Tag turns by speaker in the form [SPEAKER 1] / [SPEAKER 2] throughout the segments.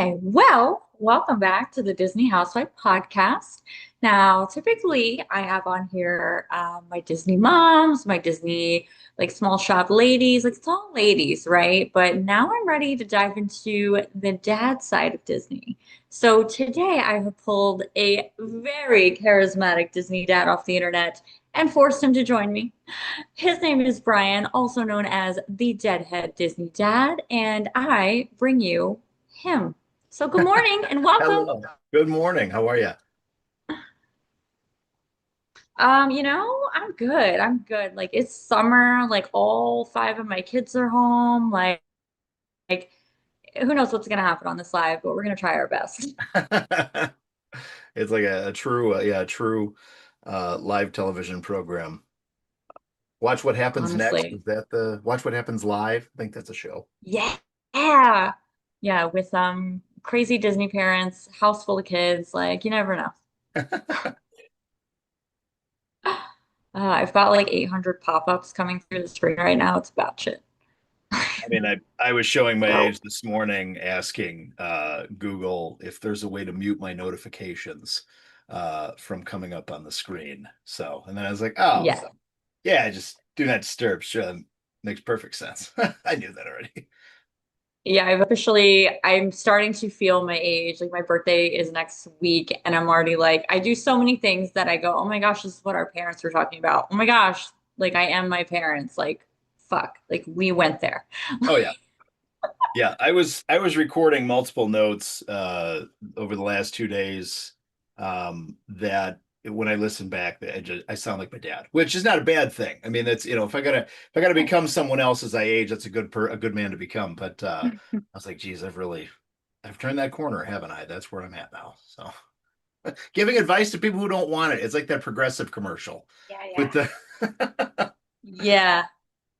[SPEAKER 1] Okay, well, welcome back to the Disney Housewife Podcast. Now, typically, I have on here my Disney moms, my Disney like small shop ladies, like it's all ladies, right? But now I'm ready to dive into the dad side of Disney. So today I have pulled a very charismatic Disney dad off the internet and forced him to join me. His name is Brian, also known as the Deadhead Disney Dad, and I bring you him. So good morning and welcome.
[SPEAKER 2] Hello. Good morning. How are you?
[SPEAKER 1] I'm good. I'm good. Like it's summer, like all five of my kids are home. Like who knows what's gonna happen on this live, but we're gonna try our best.
[SPEAKER 2] It's like a true, true live television program. Watch What Happens Next.
[SPEAKER 1] Honestly.
[SPEAKER 2] Is that the Watch What Happens Live? I think that's a show.
[SPEAKER 1] Yeah. Yeah. Yeah, with crazy Disney parents, house full of kids, like you never know. I've got like 800 pop-ups coming through the screen right now. It's about shit.
[SPEAKER 2] I mean, I was showing my
[SPEAKER 1] So
[SPEAKER 2] age this morning, asking Google if there's a way to mute my notifications from coming up on the screen. So, and then I was like, oh,
[SPEAKER 1] yeah.
[SPEAKER 2] yeah, just do not disturb. Sure, that makes perfect sense. I knew that already.
[SPEAKER 1] Yeah, I'm starting to feel my age. Like my birthday is next week, and I'm already like, I do so many things that I go, oh my gosh, this is what our parents were talking about. Oh my gosh, like I am my parents. Like, fuck, like we went there.
[SPEAKER 2] Oh yeah. Yeah, I was recording multiple notes over the last 2 days that when I listen back, I sound like my dad, which is not a bad thing. I mean, that's if I gotta become someone else as I age, that's a good man to become. But I was like, geez, I've turned that corner, haven't I? That's where I'm at now. So giving advice to people who don't want it. It's like that progressive commercial
[SPEAKER 1] Yeah,
[SPEAKER 2] with
[SPEAKER 1] yeah.
[SPEAKER 2] the
[SPEAKER 1] Yeah,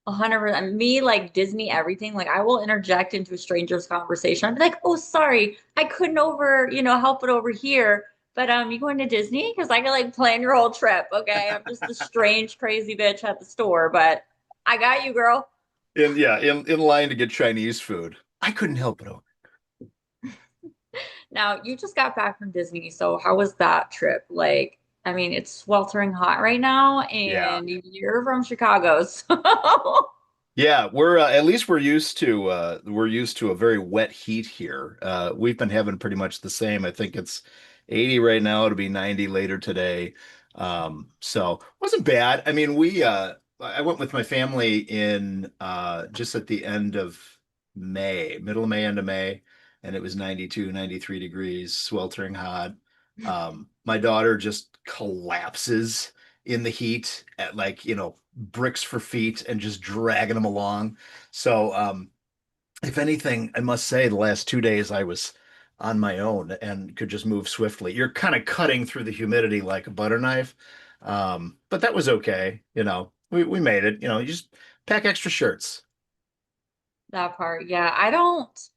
[SPEAKER 1] 100%. Me, like Disney, everything. Like I will interject into a stranger's conversation. I'll be like, "Oh, sorry, I couldn't help it over here." But you going to Disney? Because I can like plan your whole trip. Okay, I'm just the strange, crazy bitch at the store, but I got you, girl.
[SPEAKER 2] in line to get Chinese food. I couldn't help it.
[SPEAKER 1] Now you just got back from Disney, so how was that trip? Like, I mean, it's sweltering hot right now,
[SPEAKER 2] Yeah.
[SPEAKER 1] and you're from Chicago, so
[SPEAKER 2] Yeah, we're at least we're used to a very wet heat here. We've been having pretty much the same. I think it's 80 right now. It'll be 90 later today. So wasn't bad. I mean, we I went with my family in just at the end of May, middle of May, end of May, and it was 92, 93 degrees, sweltering hot. My daughter just collapses in the heat at like, bricks for feet and just dragging them along. So, if anything, I must say the last 2 days I was on my own and could just move swiftly. You're kind of cutting through the humidity like a butter knife. But that was okay. We made it. You just pack extra shirts.
[SPEAKER 1] that part. Yeah, I don't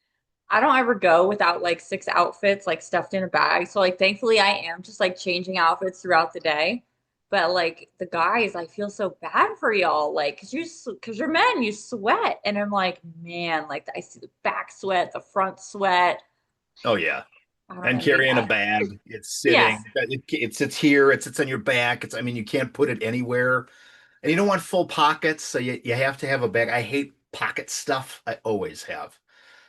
[SPEAKER 1] ever go without like six outfits like stuffed in a bag. So like thankfully I am just like changing outfits throughout the day. But like the guys, I feel so bad for y'all. Like, cause you're men, you sweat. And I'm like, man, like I see the back sweat, the front sweat.
[SPEAKER 2] Oh yeah.
[SPEAKER 1] I don't
[SPEAKER 2] And
[SPEAKER 1] envy
[SPEAKER 2] carrying a
[SPEAKER 1] that.
[SPEAKER 2] bag, it's
[SPEAKER 1] Yes.
[SPEAKER 2] sitting, it sits here, it sits on your back. I mean, you can't put it anywhere. And you don't want full pockets, so you have to have a bag. I hate pocket stuff. I always have.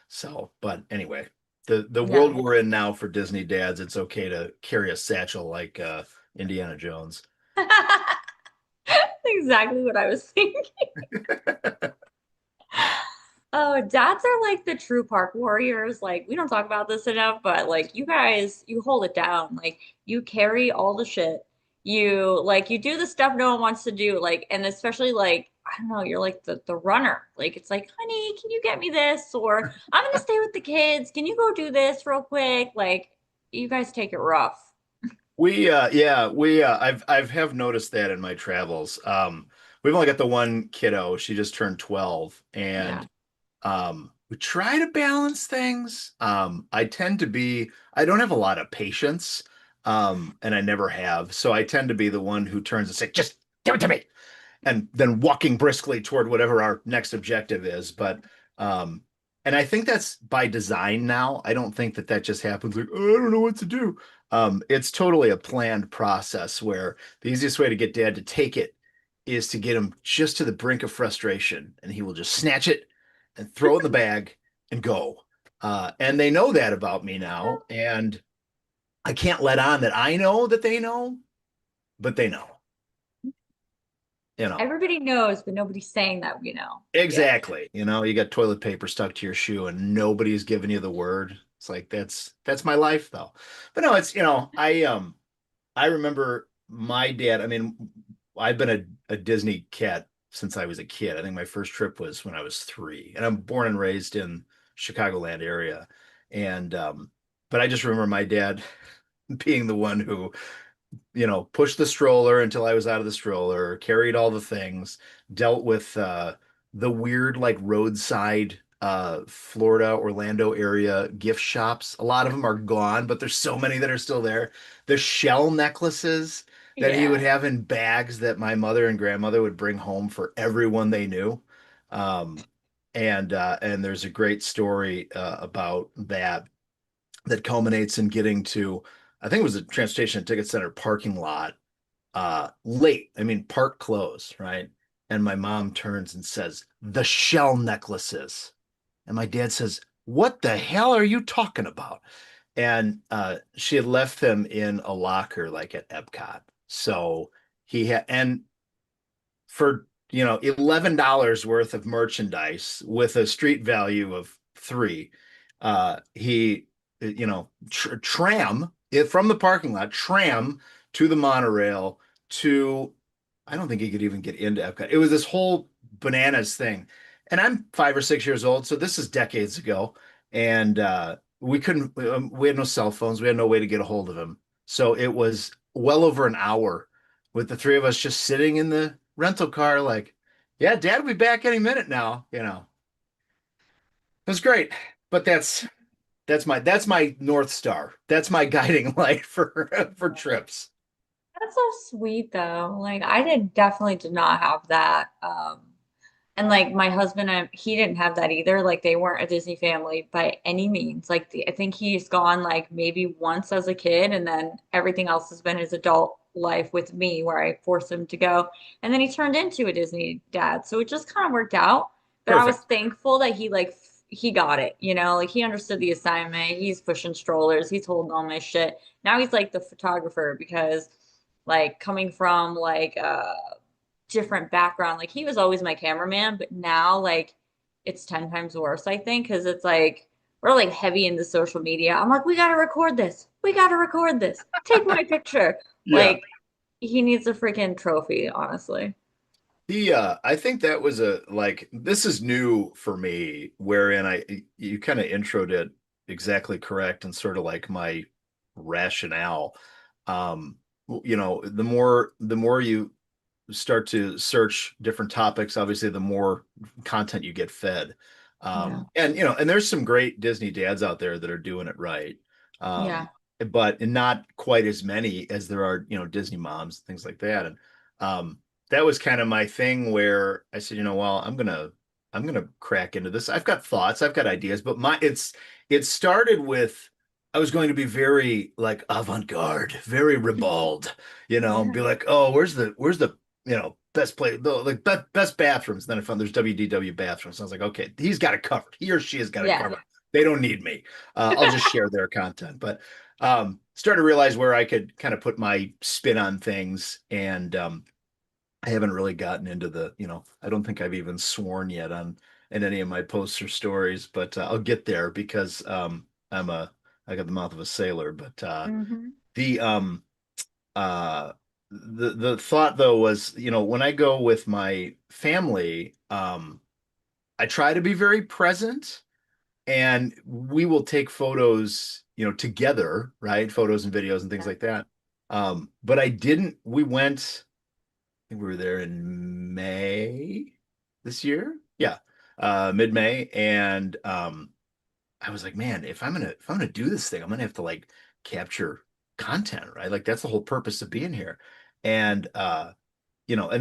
[SPEAKER 2] So, but anyway, the
[SPEAKER 1] Yeah.
[SPEAKER 2] world we're in now for Disney dads, it's okay to carry a satchel like Indiana Jones.
[SPEAKER 1] Exactly what I was thinking. Oh, dads are like the true park warriors. Like, we don't talk about this enough, but like, you guys, you hold it down. Like, you carry all the shit. You do the stuff no one wants to do. Like, and especially like, I don't know, you're like the runner. Like, it's like, honey, can you get me this? Or I'm gonna stay with the kids. Can you go do this real quick? Like, you guys take it rough.
[SPEAKER 2] I've have noticed that in my travels. We've only got the one kiddo. She just turned 12,
[SPEAKER 1] Yeah.
[SPEAKER 2] and we try to balance things. I don't have a lot of patience, and I never have. So I tend to be the one who turns and say, just give it to me, and then walking briskly toward whatever our next objective is. But um, And I think that's by design now. I don't think that that just happens like, oh, I don't know what to do. It's totally a planned process where the easiest way to get dad to take it is to get him just to the brink of frustration, and he will just snatch it and throw it in the bag and go. And they know that about me now, and I can't let on that I know that they know, but they know, you know.
[SPEAKER 1] Everybody knows, but nobody's saying that we know yet.
[SPEAKER 2] Exactly. You know, you got toilet paper stuck to your shoe and nobody's giving you the word. It's like that's my life though. But no, it's I remember my dad, I mean, I've been a Disney cat since I was a kid. I think my first trip was when I was 3. And I'm born and raised in Chicagoland area. And but I just remember my dad being the one who pushed the stroller until I was out of the stroller, carried all the things, dealt with the weird like roadside Florida, Orlando area gift shops. A lot of them are gone, but there's so many that are still there. The shell necklaces that he would
[SPEAKER 1] Yeah.
[SPEAKER 2] have in bags that my mother and grandmother would bring home for everyone they knew. Um, and there's a great story about that culminates in getting to, I think it was a transportation and ticket center parking lot late. I mean, park close, right? And my mom turns and says, the shell necklaces. And my dad says, what the hell are you talking about? And she had left them in a locker like at Epcot. So he had, and for $11 worth of merchandise with a street value of 3, he tram it from the parking lot, tram to the monorail to, I don't think he could even get into Epcot. It was this whole bananas thing. And I'm 5 or 6 years old, so this is decades ago. And we couldn't we had no cell phones, we had no way to get a hold of him. So it was well over an hour with the three of us just sitting in the rental car, like, yeah, dad will be back any minute now. It was great. But that's my North Star. That's my guiding light for trips.
[SPEAKER 1] That's so sweet though. Like I definitely did not have that. And like my husband, he didn't have that either. Like they weren't a Disney family by any means. Like I think he's gone like maybe once as a kid, and then everything else has been his adult life with me, where I forced him to go. And then he turned into a Disney dad, so it just kind of worked out. But I was
[SPEAKER 2] Perfect.
[SPEAKER 1] thankful that he got it. Like he understood the assignment. He's pushing strollers. He's holding all my shit. Now he's like the photographer because like coming from like different background. Like he was always my cameraman, but now like it's 10 times worse, I think, because it's like we're like heavy into social media. I'm like, we gotta record this. We gotta record this. Take my picture.
[SPEAKER 2] Yeah.
[SPEAKER 1] Like he needs a freaking trophy, honestly.
[SPEAKER 2] I think that was a like this is new for me, wherein you kind of introed it exactly correct and sort of like my rationale. Um, the more you start to search different topics, obviously the more content you get fed.
[SPEAKER 1] Yeah.
[SPEAKER 2] And there's some great Disney dads out there that are doing it right.
[SPEAKER 1] Yeah.
[SPEAKER 2] Um, but not quite as many as there are, Disney moms, things like that. And that was kind of my thing where I said, well, I'm gonna crack into this. I've got thoughts, I've got ideas, but it started with I was going to be very like avant-garde, very ribald,
[SPEAKER 1] Yeah.
[SPEAKER 2] be like, oh, where's the best play, like best bathrooms. Then I found there's WDW bathrooms. I was like, okay, he's got it covered. He or she has got it
[SPEAKER 1] Yeah.
[SPEAKER 2] covered. They don't need me. I'll just share their content. But started to realize where I could kind of put my spin on things, and I haven't really gotten into I don't think I've even sworn yet on in any of my posts or stories, but I'll get there because I got the mouth of a sailor. But
[SPEAKER 1] Hmm.
[SPEAKER 2] the uh the thought though was, when I go with my family, I try to be very present, and we will take photos, together, right? Photos and videos and things
[SPEAKER 1] Yeah.
[SPEAKER 2] like that. But I didn't, we went, I think we were there in May this year. Yeah. Mid-May. And I was like, man, if I'm gonna do this thing, I'm gonna have to like capture content, right? Like that's the whole purpose of being here. And and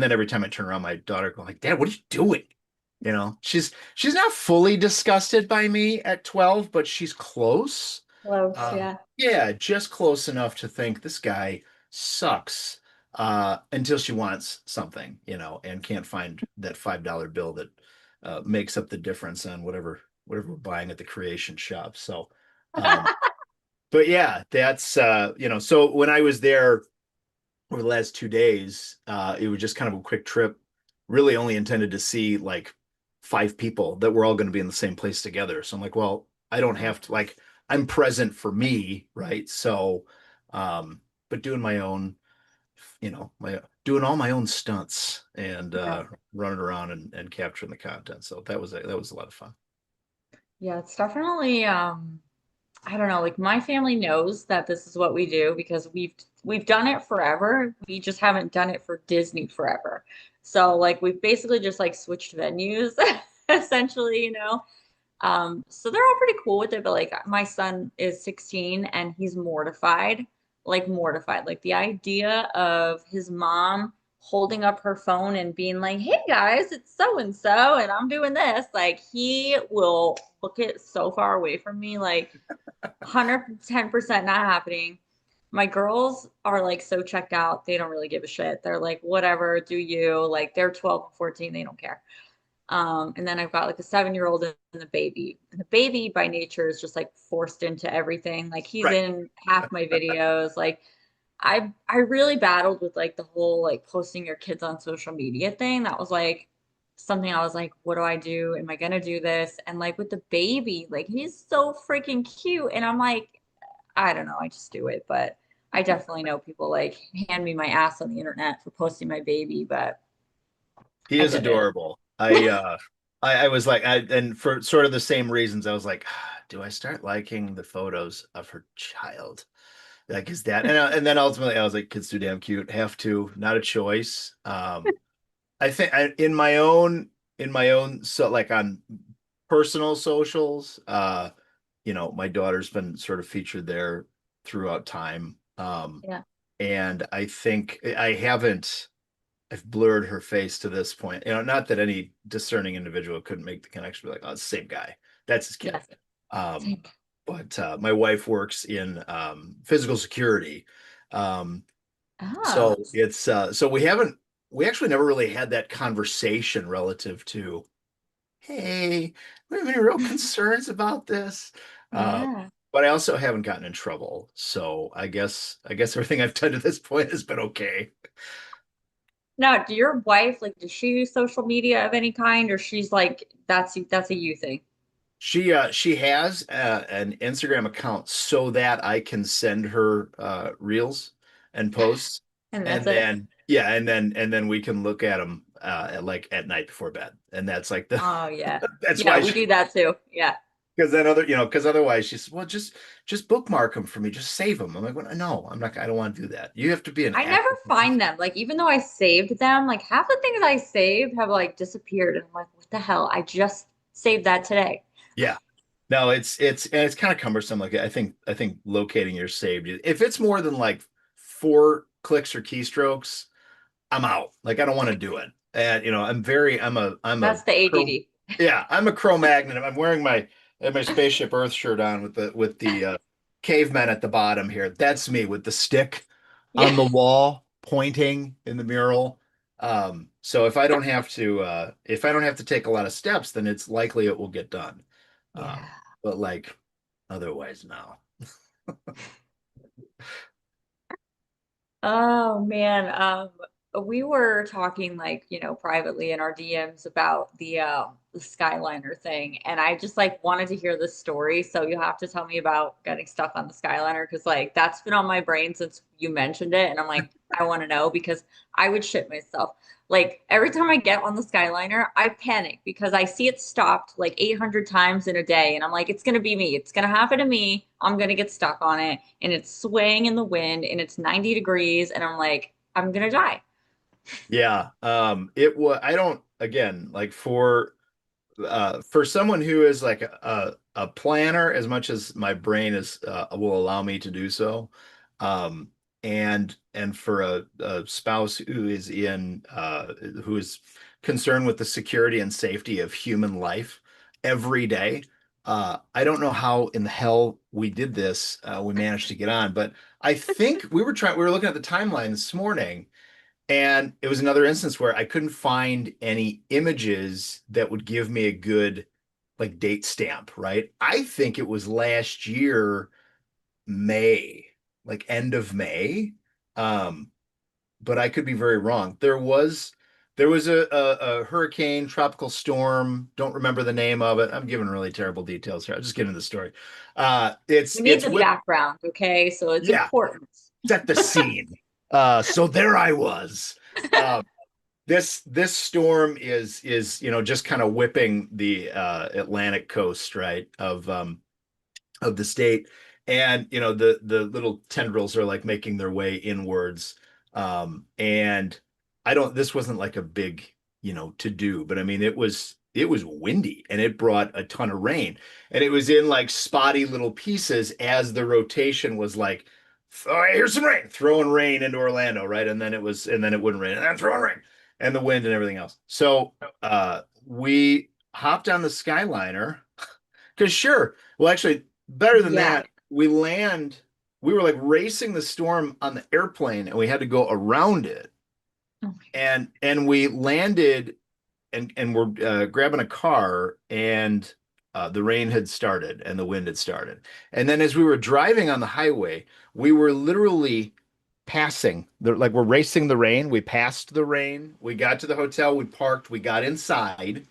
[SPEAKER 2] then every time I turn around, my daughter go like, Dad, what are you doing? She's not fully disgusted by me at 12, but she's close.
[SPEAKER 1] Close, yeah.
[SPEAKER 2] Yeah, just close enough to think this guy sucks until she wants something, and can't find that $5 bill that makes up the difference on whatever we're buying at the creation shop. So, um, but yeah, that's so when I was there over the last 2 days, it was just kind of a quick trip, really only intended to see like 5 people that were all going to be in the same place together. So I'm like, well, I don't
[SPEAKER 1] Yeah,
[SPEAKER 2] have to like I'm present for me, right? So, but doing my own, my doing all my own stunts and
[SPEAKER 1] yeah.
[SPEAKER 2] running around and capturing the content. So that was a lot of fun.
[SPEAKER 1] Yeah, it's definitely I don't know, like my family knows that this is what we do because we've done it forever. We just haven't done it for Disney forever. So like we've basically just like switched venues essentially, you know. So they're all pretty cool with it, but like my son is 16 and he's mortified, like mortified. Like the idea of his mom holding up her phone and being like, "Hey guys, it's so and so, and I'm doing this." Like he will book it so far away from me, like 110% not happening. My girls are like so checked out. They don't really give a shit. They're like, whatever, do you. Like they're 12 and 14, they don't care. And then I've got like a 7-year-old and the baby. And the baby by nature is just like forced into everything. Like he's
[SPEAKER 2] Right.
[SPEAKER 1] in half my videos. Like I really battled with like the whole like posting your kids on social media thing. That was like something I was like, what do I do? Am I gonna do this? And like with the baby, like he's so freaking cute. And I'm like, I don't know, I just do it. But I definitely know people like hand me my ass on the internet for posting my baby, but
[SPEAKER 2] He
[SPEAKER 1] I
[SPEAKER 2] is
[SPEAKER 1] did it.
[SPEAKER 2] adorable. I was like and for sort of the same reasons, I was like, do I start liking the photos of her child? Like, is that and then ultimately I was like, kids too damn cute, have to, not a choice. I think in my own so like on personal socials, my daughter's been sort of featured there throughout time.
[SPEAKER 1] Yeah.
[SPEAKER 2] And I think I've blurred her face to this point. Not that any discerning individual couldn't make the connection, be like, oh, it's the same guy. That's his kid.
[SPEAKER 1] Yes.
[SPEAKER 2] Um,
[SPEAKER 1] Same.
[SPEAKER 2] but my wife works in physical security. Um,
[SPEAKER 1] Oh,
[SPEAKER 2] so so we actually never really had that conversation relative to, hey, we have any real concerns about this? Uh,
[SPEAKER 1] yeah.
[SPEAKER 2] but I also haven't gotten in trouble. So I guess everything I've done to this point has been okay.
[SPEAKER 1] Now, do your wife like does she use social media of any kind, or she's like that's a you thing,
[SPEAKER 2] She has an Instagram account so that I can send her reels and posts,
[SPEAKER 1] and that's
[SPEAKER 2] and
[SPEAKER 1] it?
[SPEAKER 2] then yeah, and then we can look at them at night before bed, and that's like the
[SPEAKER 1] Oh yeah,
[SPEAKER 2] that's
[SPEAKER 1] yeah,
[SPEAKER 2] why
[SPEAKER 1] we
[SPEAKER 2] she
[SPEAKER 1] do that too. Yeah,
[SPEAKER 2] because otherwise she says, well, just bookmark them for me, just save them. I'm like, well, no, I'm not, I don't want to do that. You have to be an
[SPEAKER 1] I never
[SPEAKER 2] active
[SPEAKER 1] find
[SPEAKER 2] participant.
[SPEAKER 1] them. Like even though I saved them, like half the things I saved have like disappeared, and I'm like, what the hell? I just saved that today.
[SPEAKER 2] Yeah. No, it's kind of cumbersome. Like I think locating your saved, if it's more than like 4 clicks or keystrokes, I'm out. Like I don't want to do it. And I'm a
[SPEAKER 1] That's the
[SPEAKER 2] crow.
[SPEAKER 1] ADD.
[SPEAKER 2] Yeah, I'm a Cro-Magnon. I'm wearing my spaceship Earth shirt on with the cavemen at the bottom here. That's me with the stick
[SPEAKER 1] Yeah,
[SPEAKER 2] on the wall pointing in the mural. So if I don't have to take a lot of steps, then it's likely it will get done.
[SPEAKER 1] yeah.
[SPEAKER 2] But like otherwise, no.
[SPEAKER 1] Oh man, we were talking like, you know, privately in our DMs about the Skyliner thing, and I just like wanted to hear the story. So you'll have to tell me about getting stuck on the Skyliner because like that's been on my brain since you mentioned it, and I'm like, I want to know because I would shit myself. Like every time I get on the Skyliner, I panic because I see it stopped like 800 times in a day. And I'm like, it's going to be me. It's going to happen to me. I'm going to get stuck on it. And it's swaying in the wind and it's 90 degrees. And I'm like, I'm going to die.
[SPEAKER 2] Yeah. It was I don't again like for someone who is like a planner as much as my brain is will allow me to do so, um and for a spouse who is concerned with the security and safety of human life every day. I don't know how in the hell we did this. We managed to get on, but I think we were looking at the timeline this morning, and it was another instance where I couldn't find any images that would give me a good like date stamp, right? I think it was last year, May, like end of May. Um, but I could be very wrong. There was a hurricane, tropical storm. Don't remember the name of it. I'm giving really terrible details here. I'll just get into the story.
[SPEAKER 1] We need
[SPEAKER 2] It's
[SPEAKER 1] the
[SPEAKER 2] with
[SPEAKER 1] background, okay? So it's
[SPEAKER 2] Yeah,
[SPEAKER 1] important.
[SPEAKER 2] set the scene. So there I was. Uh, this storm is just kind of whipping the Atlantic coast, right, of the state. And the little tendrils are like making their way inwards. And I don't this wasn't like a big, to do, but I mean it was windy and it brought a ton of rain. And it was in like spotty little pieces as the rotation was like, oh, here's some rain, throwing rain into Orlando, right? And then it wouldn't rain, and then throwing rain, and the wind and everything else. So we hopped on the Skyliner because sure. Well, actually, better than
[SPEAKER 1] Yeah.
[SPEAKER 2] that, we were like racing the storm on the airplane and we had to go around it.
[SPEAKER 1] Oh
[SPEAKER 2] And we landed and we're grabbing a car, and the rain had started and the wind had started. And then as we were driving on the highway, we were literally like we're racing the rain. We passed the rain. We got to the hotel, we parked, we got inside,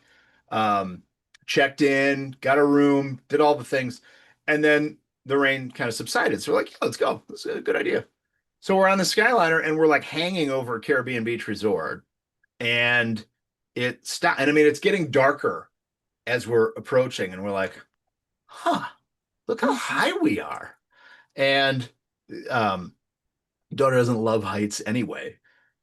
[SPEAKER 2] um, checked in, got a room, did all the things, and then the rain kind of subsided. So we're like, yeah, let's go. That's a good idea. So we're on the Skyliner and we're like hanging over Caribbean Beach Resort, and it stopped. And I mean, it's getting darker as we're approaching, and we're like, huh, look how high we are. And um, daughter doesn't love heights anyway.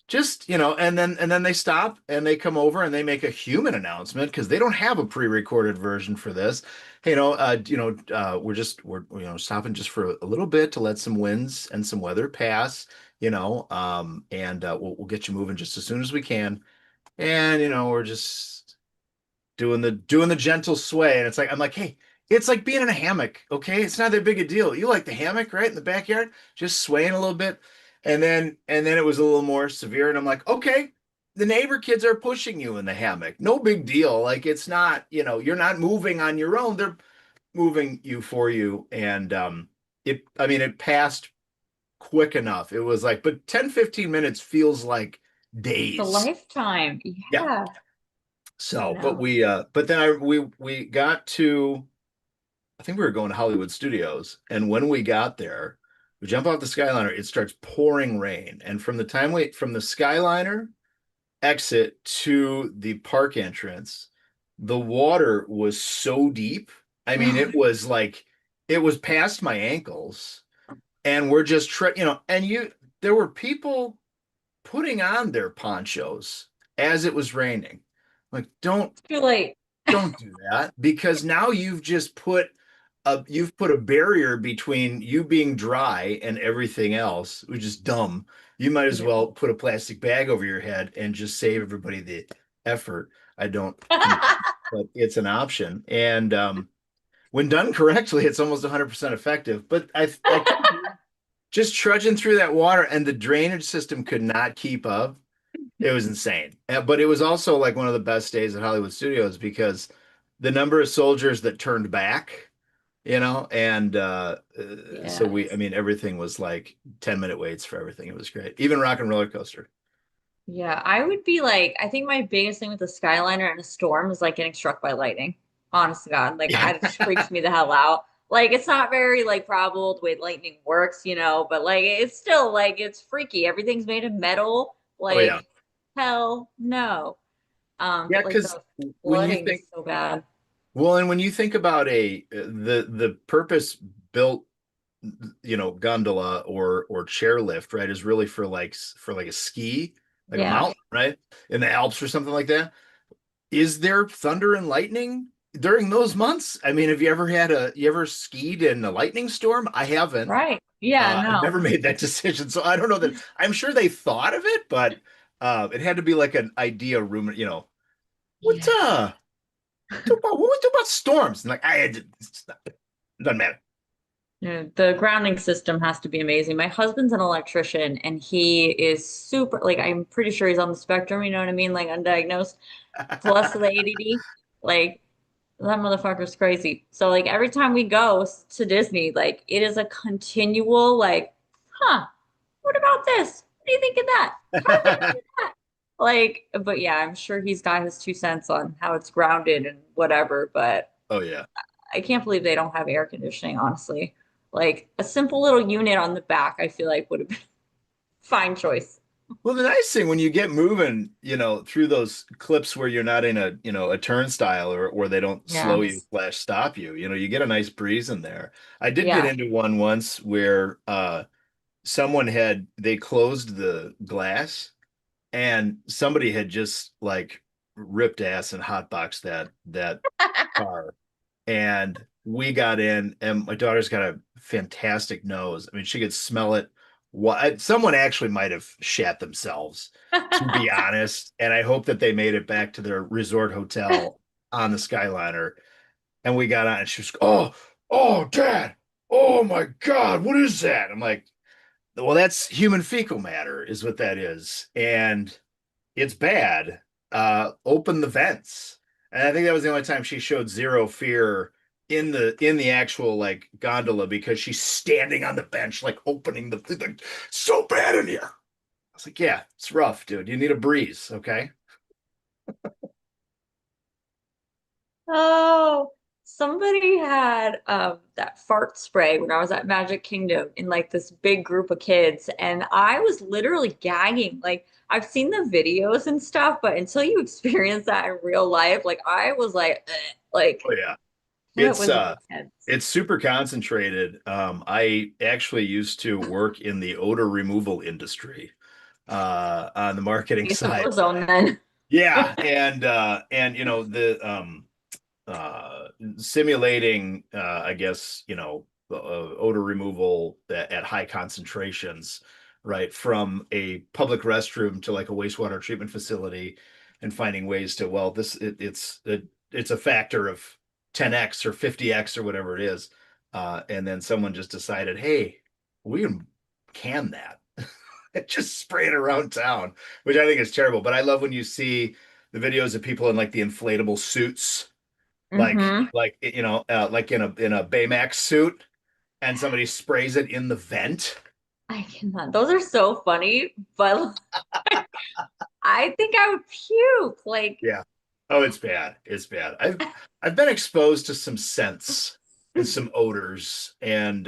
[SPEAKER 2] Just, and then they stop and they come over and they make a human announcement because they don't have a pre-recorded version for this. Hey, we're stopping just for a little bit to let some winds and some weather pass, and we'll get you moving just as soon as we can. And we're just doing the gentle sway, and I'm like, hey, it's like being in a hammock, okay? It's not that big a deal. You like the hammock, right, in the backyard, just swaying a little bit. And then it was a little more severe, and I'm like, okay, the neighbor kids are pushing you in the hammock, no big deal. Like, it's not, you're not moving on your own, they're moving you for you. And I mean, it passed quick enough. It was like, but 10-15 minutes feels like
[SPEAKER 1] The
[SPEAKER 2] days.
[SPEAKER 1] lifetime.
[SPEAKER 2] Yeah.
[SPEAKER 1] Yeah. I
[SPEAKER 2] So, but
[SPEAKER 1] know.
[SPEAKER 2] we got to, I think we were going to Hollywood Studios, and when we got there, we jump off the Skyliner, it starts pouring rain. And from the Skyliner exit to the park entrance, the water was so deep. I mean, it was past my ankles, and we're just there were people putting on their ponchos as it was raining. Like,
[SPEAKER 1] Too late.
[SPEAKER 2] don't do that, because now you've put a barrier between you being dry and everything else, which is dumb. You might as
[SPEAKER 1] Yeah.
[SPEAKER 2] well put a plastic bag over your head and just save everybody the effort. I don't condone, but it's an option. And when done correctly, it's almost 100% effective. But I couldn't believe just trudging through that water, and the drainage system could not keep up. It was insane. But it was also like one of the best days at Hollywood Studios because the number of soldiers that turned back, and so I
[SPEAKER 1] Yes.
[SPEAKER 2] mean, everything was like 10-minute waits for everything. It was great. Even Rock and Roller Coaster.
[SPEAKER 1] Yeah, I would be like, I think my biggest thing with the Skyliner and a storm is like getting struck by lightning. Honest to God, like
[SPEAKER 2] Yeah.
[SPEAKER 1] it just freaks me the hell out. Like it's not very like probable the way lightning works, but like it's still like it's freaky. Everything's made of metal.
[SPEAKER 2] Oh yeah.
[SPEAKER 1] Like hell no.
[SPEAKER 2] Yeah,
[SPEAKER 1] But like
[SPEAKER 2] because
[SPEAKER 1] the
[SPEAKER 2] when you
[SPEAKER 1] flooding
[SPEAKER 2] think
[SPEAKER 1] is so bad.
[SPEAKER 2] well, and when you think about the purpose built, gondola or chairlift, right, is really for like a ski, like a
[SPEAKER 1] Yeah,
[SPEAKER 2] mountain, right, in the Alps or something like that. Is there thunder and lightning during those months? I mean, have you ever skied in a lightning storm? I haven't.
[SPEAKER 1] right. Yeah,
[SPEAKER 2] I've
[SPEAKER 1] no.
[SPEAKER 2] never made that decision, so I don't know that. I'm sure they thought of it, but it had to be like an idea room, What
[SPEAKER 1] Yeah.
[SPEAKER 2] what we do about storms? And like it doesn't matter.
[SPEAKER 1] Yeah, the grounding system has to be amazing. My husband's an electrician and he is super, like, I'm pretty sure he's on the spectrum, you know what I mean? Like, undiagnosed, plus the ADD. Like, that motherfucker's crazy. So, like, every time we go to Disney, like, it is a continual, like, huh, what about this? What do you think of that? How can we do that? Like, but yeah, I'm sure he's got his 2 cents on how it's grounded and whatever, but
[SPEAKER 2] Oh yeah.
[SPEAKER 1] I can't believe they don't have air conditioning, honestly. Like a simple little unit on the back, I feel like would have been a fine choice.
[SPEAKER 2] Well, the nice thing when you get moving, through those clips where you're not in a turnstile or they don't slow you
[SPEAKER 1] Yes.
[SPEAKER 2] slash stop you, you get a nice breeze in there. I did get
[SPEAKER 1] Yeah.
[SPEAKER 2] into one once where someone they closed the glass and somebody had just like ripped ass and hotboxed that car. And we got in, and my daughter's got a fantastic nose. I mean, she could smell it. Someone actually might have shat themselves, to be honest. And I hope that they made it back to their resort hotel on the Skyliner. And we got on, and she was, oh, Dad, oh my God, what is that? I'm like, well, that's human fecal matter, is what that is. And it's bad. Open the vents. And I think that was the only time she showed zero fear in the actual like gondola because she's standing on the bench, like opening the thing, like, so bad in here. I was like, yeah, it's rough, dude. You need a breeze, okay?
[SPEAKER 1] Oh, somebody had that fart spray when I was at Magic Kingdom in like this big group of kids, and I was literally gagging. Like I've seen the videos and stuff, but until you experience that in real life, like I was like,
[SPEAKER 2] Oh
[SPEAKER 1] like
[SPEAKER 2] yeah.
[SPEAKER 1] it
[SPEAKER 2] It's
[SPEAKER 1] was
[SPEAKER 2] uh
[SPEAKER 1] intense.
[SPEAKER 2] it's super concentrated. I actually used to work in the odor removal industry on the marketing
[SPEAKER 1] Use of
[SPEAKER 2] side.
[SPEAKER 1] ozone then.
[SPEAKER 2] Yeah, and the simulating I guess odor removal at high concentrations, right, from a public restroom to like a wastewater treatment facility, and finding ways to, well, it's a factor of 10x or 50x or whatever it is, and then someone just decided, hey, we can that and just spray it around town, which I think is terrible. But I love when you see the videos of people in like the inflatable suits,
[SPEAKER 1] Hmm.
[SPEAKER 2] like in a Baymax suit, and somebody sprays it in the vent.
[SPEAKER 1] I cannot. Those are so funny, but I think I would puke. Like,
[SPEAKER 2] Yeah. Oh, it's bad. It's bad. I've been exposed to some scents and some odors, and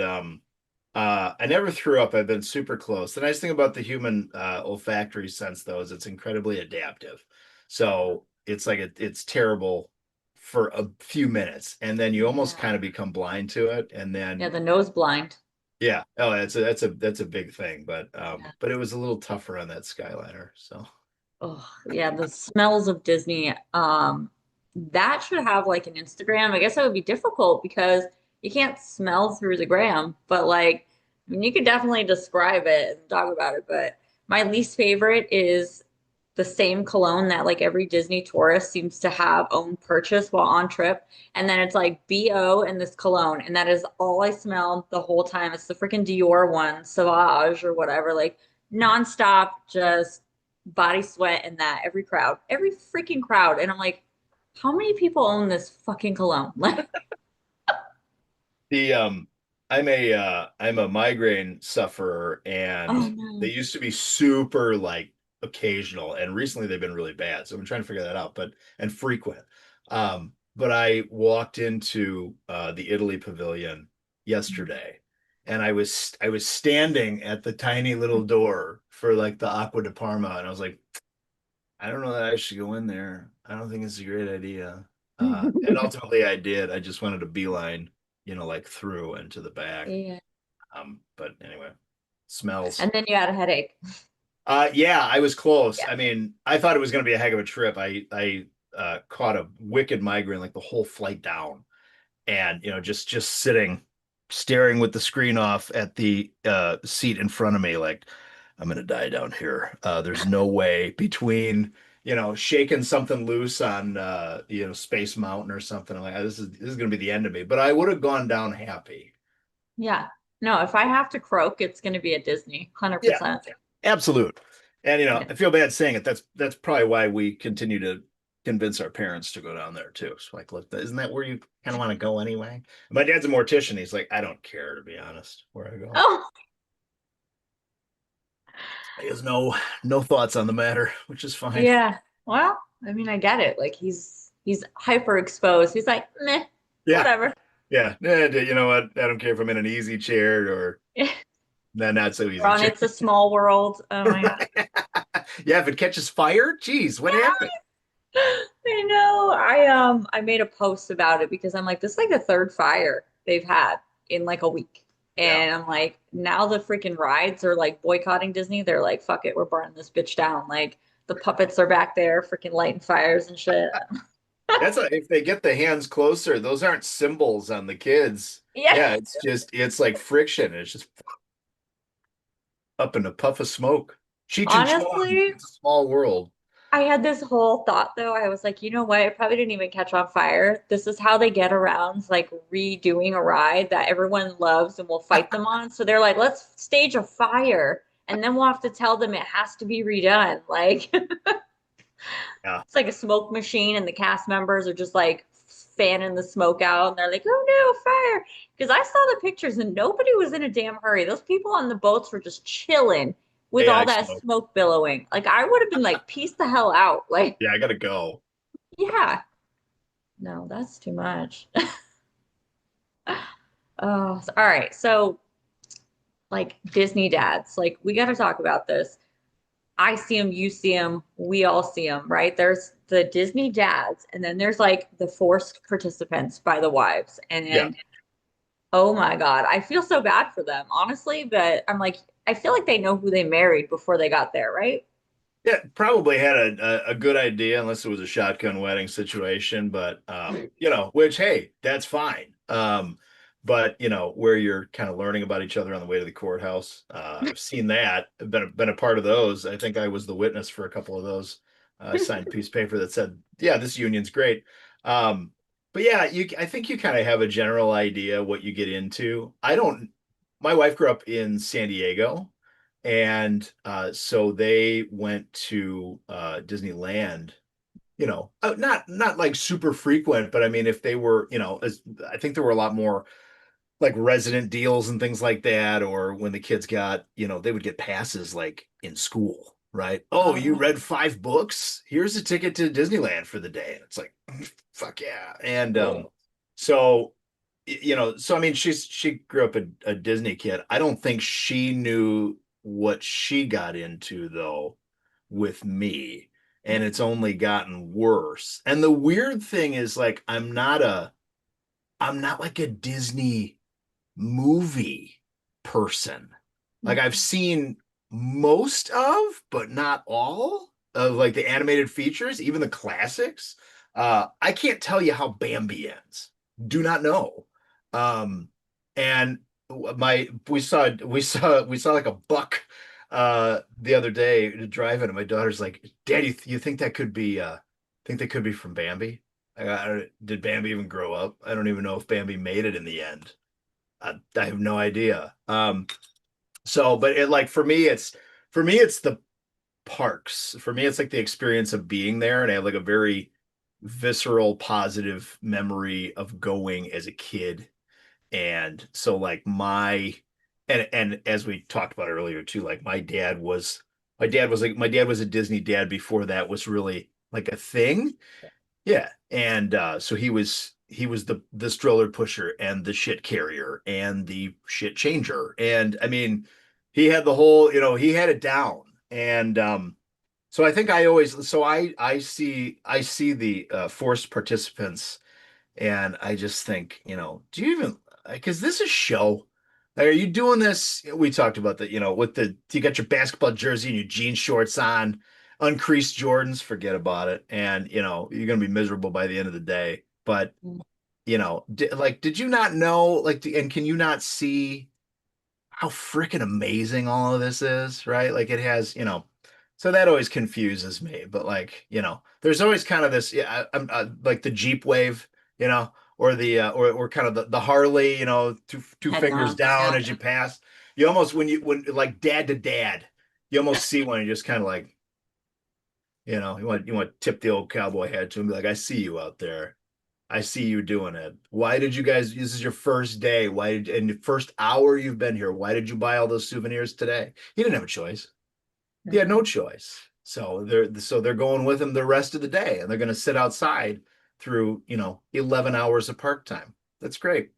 [SPEAKER 2] I never threw up. I've been super close. The nice thing about the human olfactory sense, though, is it's incredibly adaptive. So it's like it's terrible for a few minutes, and then you almost
[SPEAKER 1] yeah.
[SPEAKER 2] kind of become blind to it, and
[SPEAKER 1] Yeah,
[SPEAKER 2] then
[SPEAKER 1] the nose blind.
[SPEAKER 2] yeah, oh, that's a big thing,
[SPEAKER 1] Yeah.
[SPEAKER 2] but it was a little tougher on that Skyliner. So
[SPEAKER 1] Oh, yeah, the smells of Disney. That should have like an Instagram. I guess that would be difficult because you can't smell through the gram, but like, I mean, you could definitely describe it and talk about it. But my least favorite is the same cologne that like every Disney tourist seems to have own purchase while on trip. And then it's like BO and this cologne. And that is all I smell the whole time. It's the freaking Dior one, Sauvage or whatever, like nonstop, just body sweat and that every freaking crowd. And I'm like, how many people own this fucking cologne? Like,
[SPEAKER 2] the I'm a migraine sufferer,
[SPEAKER 1] oh
[SPEAKER 2] and they
[SPEAKER 1] no.
[SPEAKER 2] used to be super like occasional, and recently they've been really bad. So I'm trying to figure that out, but and frequent. But I walked into the Italy pavilion yesterday, and I was standing at the tiny little door for like the Aqua de Parma, and I was like, I don't know that I should go in there. I don't think it's a great idea. And ultimately I did. I just wanted a beeline, like through and to the back.
[SPEAKER 1] Yeah.
[SPEAKER 2] But anyway, smells.
[SPEAKER 1] And then you had a headache.
[SPEAKER 2] Yeah, I was close.
[SPEAKER 1] Yeah.
[SPEAKER 2] I mean, I thought it was going to be a heck of a trip. I caught a wicked migraine like the whole flight down, and just sitting, staring with the screen off at the seat in front of me, like I'm gonna die down here. There's no way between shaking something loose on Space Mountain or something. I'm like, this is gonna be the end of me. But I would have gone down happy.
[SPEAKER 1] Yeah. No, if I have to croak, it's going to be at Disney,
[SPEAKER 2] Yeah,
[SPEAKER 1] 100%.
[SPEAKER 2] absolute. And
[SPEAKER 1] Yeah.
[SPEAKER 2] I feel bad saying it. That's probably why we continue to convince our parents to go down there too. So like, look, isn't that where you kind of want to go anyway? My dad's a mortician. He's like, I don't care to be honest where I go.
[SPEAKER 1] Oh,
[SPEAKER 2] He has no thoughts on the matter, which is fine.
[SPEAKER 1] yeah. Well, I mean, I get it. Like he's hyper exposed. He's like, meh,
[SPEAKER 2] Yeah,
[SPEAKER 1] whatever.
[SPEAKER 2] yeah. You know what? I don't care if I'm in an easy chair or not so easy
[SPEAKER 1] Ron,
[SPEAKER 2] chair.
[SPEAKER 1] it's a small world. Oh my God.
[SPEAKER 2] Right. Yeah, if it catches fire, geez, what happened?
[SPEAKER 1] I know. I made a post about it because I'm like, this is like the third fire they've had in like a week.
[SPEAKER 2] Yeah.
[SPEAKER 1] And I'm like, now the freaking rides are like boycotting Disney. They're like, fuck it, we're burning this bitch down. Like the puppets are back there freaking lighting fires and shit.
[SPEAKER 2] If they get the hands closer, those aren't symbols on the kids.
[SPEAKER 1] Yeah.
[SPEAKER 2] Yeah, it's like friction. It's just up in a puff of smoke. Cheech and Chong,
[SPEAKER 1] Honestly,
[SPEAKER 2] it's a small world.
[SPEAKER 1] I had this whole thought though. I was like, you know what? It probably didn't even catch on fire. This is how they get around like redoing a ride that everyone loves and will fight them on. So they're like, let's stage a fire and then we'll have to tell them it has to be redone. Like
[SPEAKER 2] Yeah.
[SPEAKER 1] it's like a smoke machine and the cast members are just like fanning the smoke out and they're like, oh no, fire. Because I saw the pictures and nobody was in a damn hurry. Those people on the boats were just chilling with all
[SPEAKER 2] AI
[SPEAKER 1] that
[SPEAKER 2] smoke.
[SPEAKER 1] smoke billowing. Like I would have been like, peace the hell out. Like,
[SPEAKER 2] Yeah, I gotta go.
[SPEAKER 1] yeah. No, that's too much. Oh, all right. So, like Disney dads, like we got to talk about this. I see them, you see them, we all see them, right? There's the Disney dads, and then there's like the forced participants by the wives. And
[SPEAKER 2] Yeah.
[SPEAKER 1] then, oh my God, I feel so bad for them, honestly. But I'm like, I feel like they know who they married before they got there, right?
[SPEAKER 2] Yeah, probably had a good idea unless it was a shotgun wedding situation, but which hey, that's fine. But where you're kind of learning about each other on the way to the courthouse. I've seen that. I've been a part of those. I think I was the witness for a couple of those. I signed a piece of paper that said, "Yeah, this union's great." But yeah, I think you kind of have a general idea what you get into. I don't. My wife grew up in San Diego. And so they went to Disneyland, not like super frequent, but I mean, if they were, I think there were a lot more like resident deals and things like that, or when the kids got, they would get passes like in school, right? Oh, you
[SPEAKER 1] Oh,
[SPEAKER 2] read 5 books? Here's a ticket to Disneyland for the day. And it's like, fuck yeah. And
[SPEAKER 1] cool.
[SPEAKER 2] so so I mean, she grew up a Disney kid. I don't think she knew what she got into though with me, and it's only gotten worse. And the weird thing is like I'm not like a Disney movie person. Like I've seen most of, but not all of like the animated features, even the classics. I can't tell you how Bambi ends. Do not know. Um, and my we saw like a buck the other day driving, and my daughter's like, "Daddy, you think that could be from Bambi?" Did Bambi even grow up? I don't even know if Bambi made it in the end. I have no idea. But for me, it's the parks. For me, it's like the experience of being there, and I have like a very visceral, positive memory of going as a kid. And so like and as we talked about earlier too, like my dad was a Disney dad before that was really like a thing. Yeah. And so he was the stroller pusher and the shit carrier and the shit changer. And I mean, he had the whole, he had it down. And so I think I always so I see the forced participants and I just think, do you even because this is show. Like, are you doing this? We talked about that, with you got your basketball jersey and your jean shorts on, uncreased Jordans, forget about it. And, you're gonna be miserable by the end of the day. But, did you not know, like, and can you not see how freaking amazing all of this is, right? Like it has, So that always confuses me. But like, there's always kind of this, yeah, I'm like the Jeep wave, or the or kind of the Harley, two
[SPEAKER 1] Head
[SPEAKER 2] fingers
[SPEAKER 1] nod.
[SPEAKER 2] down
[SPEAKER 1] Yeah.
[SPEAKER 2] as you pass. You almost when like dad to dad, you almost see one and you just kind of like, you want to tip the old cowboy hat to him, be like, I see you out there. I see you doing it. Why did you guys, this is your first day. In the first hour you've been here, why did you buy all those souvenirs today? He didn't have a choice. He had no
[SPEAKER 1] Mhm.
[SPEAKER 2] choice. So they're going with him the rest of the day and they're going to sit outside through, 11 hours of park time. That's great.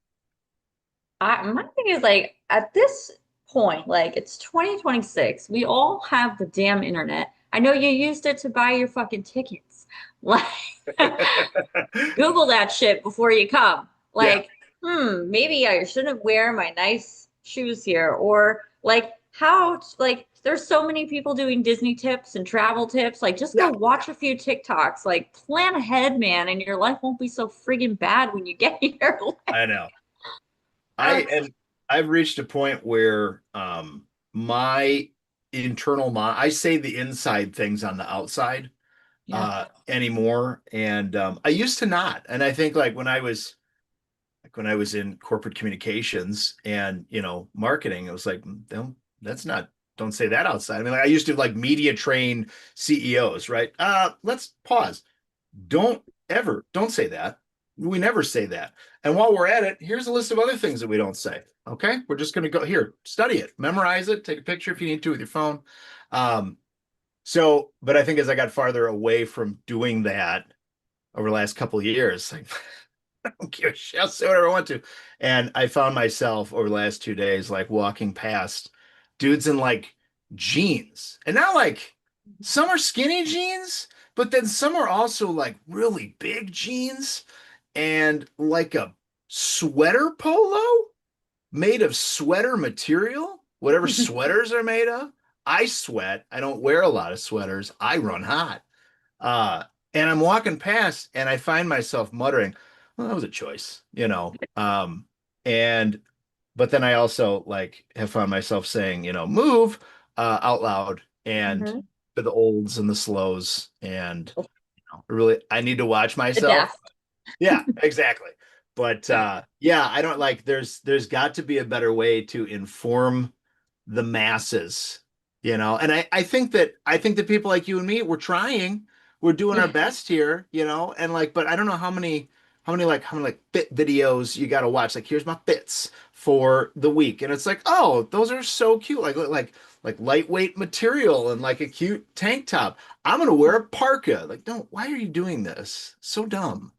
[SPEAKER 1] My thing is like at this point, like it's 2026. We all have the damn internet. I know you used it to buy your fucking tickets. Like Google that shit before you come.
[SPEAKER 2] Yeah.
[SPEAKER 1] Like, maybe I shouldn't wear my nice shoes here. Or like how like there's so many people doing Disney tips and travel tips. Like just go
[SPEAKER 2] Yeah.
[SPEAKER 1] watch a few TikToks. Like plan ahead, man, and your life won't be so friggin' bad when you get here.
[SPEAKER 2] I know. I
[SPEAKER 1] Like,
[SPEAKER 2] and I've reached a point where my internal mind, I say the inside things on the outside
[SPEAKER 1] yeah.
[SPEAKER 2] anymore. And I used to not. And I think like when I was in corporate communications and marketing, it was like, that's not, don't say that outside. I mean, like I used to like media train CEOs, right? Let's pause. Don't say that. We never say that. And while we're at it, here's a list of other things that we don't say. Okay, we're just going to go here, study it, memorize it, take a picture if you need to with your phone. Um, but I think as I got farther away from doing that over the last couple of years, like I don't give a shit. I'll say whatever I want to. And I found myself over the last 2 days, like walking past dudes in like jeans. And not like some are skinny jeans, but then some are also like really big jeans and like a sweater polo made of sweater material, whatever sweaters are made of. I sweat. I don't wear a lot of sweaters. I run hot. Uh, and I'm walking past and I find myself muttering, well, that was a choice, and but then I also like have found myself saying, move out loud and
[SPEAKER 1] Mhm.
[SPEAKER 2] for the olds and the slows and really I need to watch
[SPEAKER 1] The
[SPEAKER 2] myself.
[SPEAKER 1] deaf.
[SPEAKER 2] Yeah, exactly. But yeah, I don't like there's got to be a better way to inform the masses, and I think that people like you and me, we're trying, we're doing our
[SPEAKER 1] Yeah.
[SPEAKER 2] best here, and like, but I don't know how many like fit videos you got to watch. Like, here's my fits for the week, and it's like, oh, those are so cute, like lightweight material and like a cute tank top. I'm gonna wear a parka. Like, don't. Why are you doing this? So dumb.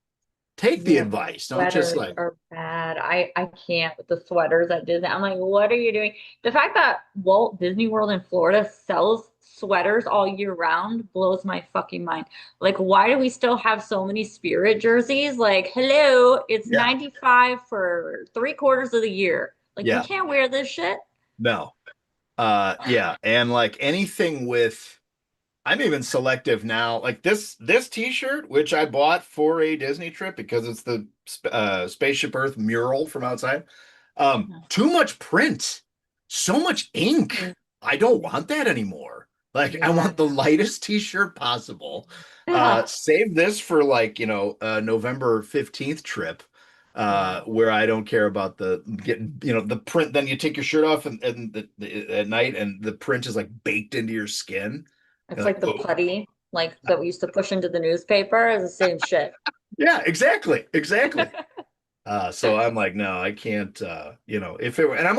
[SPEAKER 2] Take the
[SPEAKER 1] Yeah,
[SPEAKER 2] advice. Don't just
[SPEAKER 1] sweaters
[SPEAKER 2] like,
[SPEAKER 1] are bad. I can't with the sweaters at Disney. I'm like, what are you doing? The fact that Walt Disney World in Florida sells sweaters all year round blows my fucking mind. Like, why do we still have so many Spirit jerseys? Like, hello, it's
[SPEAKER 2] yeah,
[SPEAKER 1] 95 for 3/4 of the year. Like, we
[SPEAKER 2] yeah,
[SPEAKER 1] can't wear this shit.
[SPEAKER 2] no. Yeah, and like anything with I'm even selective now. Like this t-shirt, which I bought for a Disney trip because it's the Spaceship Earth mural from outside.
[SPEAKER 1] Mhm.
[SPEAKER 2] Too much print, so much ink. I don't want that anymore. Like I
[SPEAKER 1] Yeah,
[SPEAKER 2] want the lightest t-shirt possible.
[SPEAKER 1] yeah.
[SPEAKER 2] Save this for like, November 15th trip.
[SPEAKER 1] Yeah.
[SPEAKER 2] Where I don't care about the getting, the print. Then you take your shirt off and at night, and the print is like baked into your skin.
[SPEAKER 1] It's
[SPEAKER 2] You're like,
[SPEAKER 1] like the
[SPEAKER 2] oh,
[SPEAKER 1] putty, like that we used to push into the newspaper is the same shit.
[SPEAKER 2] yeah, exactly, exactly. So I'm like, no, I can't. If it were, and I'm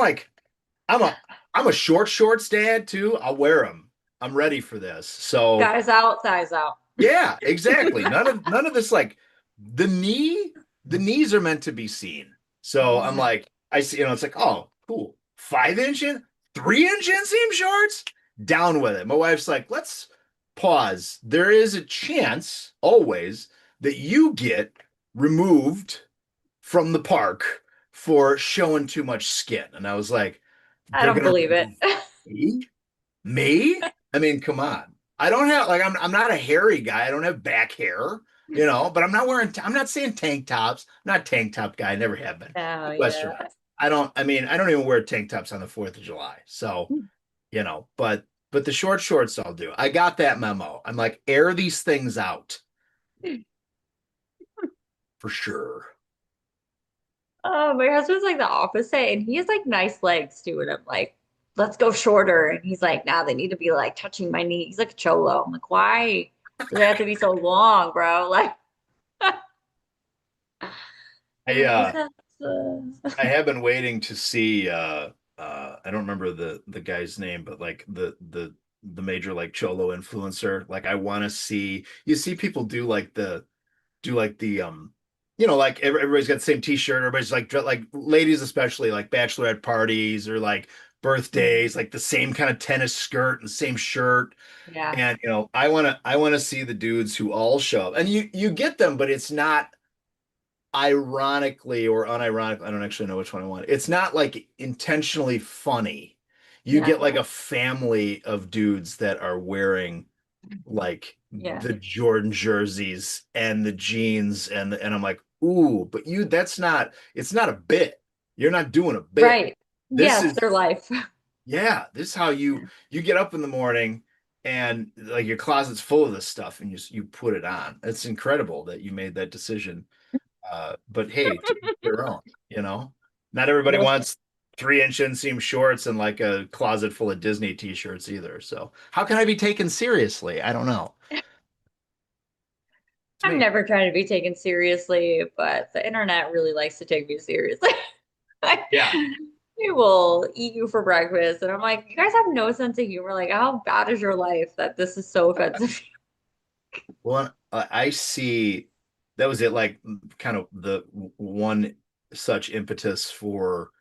[SPEAKER 2] a, I'm a shorts dad too. I'll wear them. I'm ready for this. So
[SPEAKER 1] Guys out, thighs out.
[SPEAKER 2] yeah, exactly. None of this like the knee. The knees are meant to be seen. So I'm
[SPEAKER 1] Yeah.
[SPEAKER 2] like, I see, it's like, oh, cool, 5 inch in, 3 inch inseam shorts. Down with it. My wife's like, let's pause. There is a chance always that you get removed from the park for showing too much skin. And I was like,
[SPEAKER 1] I
[SPEAKER 2] they're
[SPEAKER 1] don't
[SPEAKER 2] gonna
[SPEAKER 1] believe it.
[SPEAKER 2] remove me? Me? I mean, come on. I don't have like I'm not a hairy guy. I don't have back hair, but I'm not saying tank tops. I'm not a tank top guy. I never have been.
[SPEAKER 1] Oh,
[SPEAKER 2] Western.
[SPEAKER 1] yeah.
[SPEAKER 2] I don't even wear tank tops on the 4th of July. So, but but the short shorts I'll do. I got that memo. I'm like, air these things out for sure.
[SPEAKER 1] Oh, my husband's like the opposite, and he has like nice legs too. And I'm like, let's go shorter. And he's like, nah, they need to be like touching my knee. He's like a cholo. I'm like, why do they have to be so long, bro? Like, I'm
[SPEAKER 2] I
[SPEAKER 1] like,
[SPEAKER 2] uh
[SPEAKER 1] because
[SPEAKER 2] I have been waiting to see I don't remember the guy's name, but like the major like cholo influencer. Like I want to see you see people do like the like everybody's got the same t-shirt, everybody's like ladies especially like bachelorette parties or like birthdays, like the same kind of tennis skirt and same shirt.
[SPEAKER 1] yeah,
[SPEAKER 2] And I want to see the dudes who all show up. And you get them, but it's not ironically or unironically, I don't actually know which one I want. It's not like intentionally funny. You
[SPEAKER 1] yeah,
[SPEAKER 2] get like a family of dudes that are wearing like
[SPEAKER 1] yeah,
[SPEAKER 2] the Jordan jerseys and the jeans and I'm like, ooh, but you that's not it's not a bit. You're not doing a bit.
[SPEAKER 1] right.
[SPEAKER 2] This
[SPEAKER 1] Yes,
[SPEAKER 2] is
[SPEAKER 1] their life.
[SPEAKER 2] yeah, this is how you get up in the morning and like your closet's full of this stuff and you put it on. It's incredible that you made that decision but hey, to each their own, you know? Not everybody
[SPEAKER 1] Well,
[SPEAKER 2] wants 3-inch inseam shorts and like a closet full of Disney t-shirts either. So how can I be taken seriously? I don't know. It's
[SPEAKER 1] I'm
[SPEAKER 2] me.
[SPEAKER 1] never trying to be taken seriously, but the internet really likes to take me seriously. Like,
[SPEAKER 2] Yeah.
[SPEAKER 1] they will eat you for breakfast. And I'm like, you guys have no sense of humor. Like, how bad is your life that this is so offensive?
[SPEAKER 2] Well, I see that was it like kind of the one such impetus for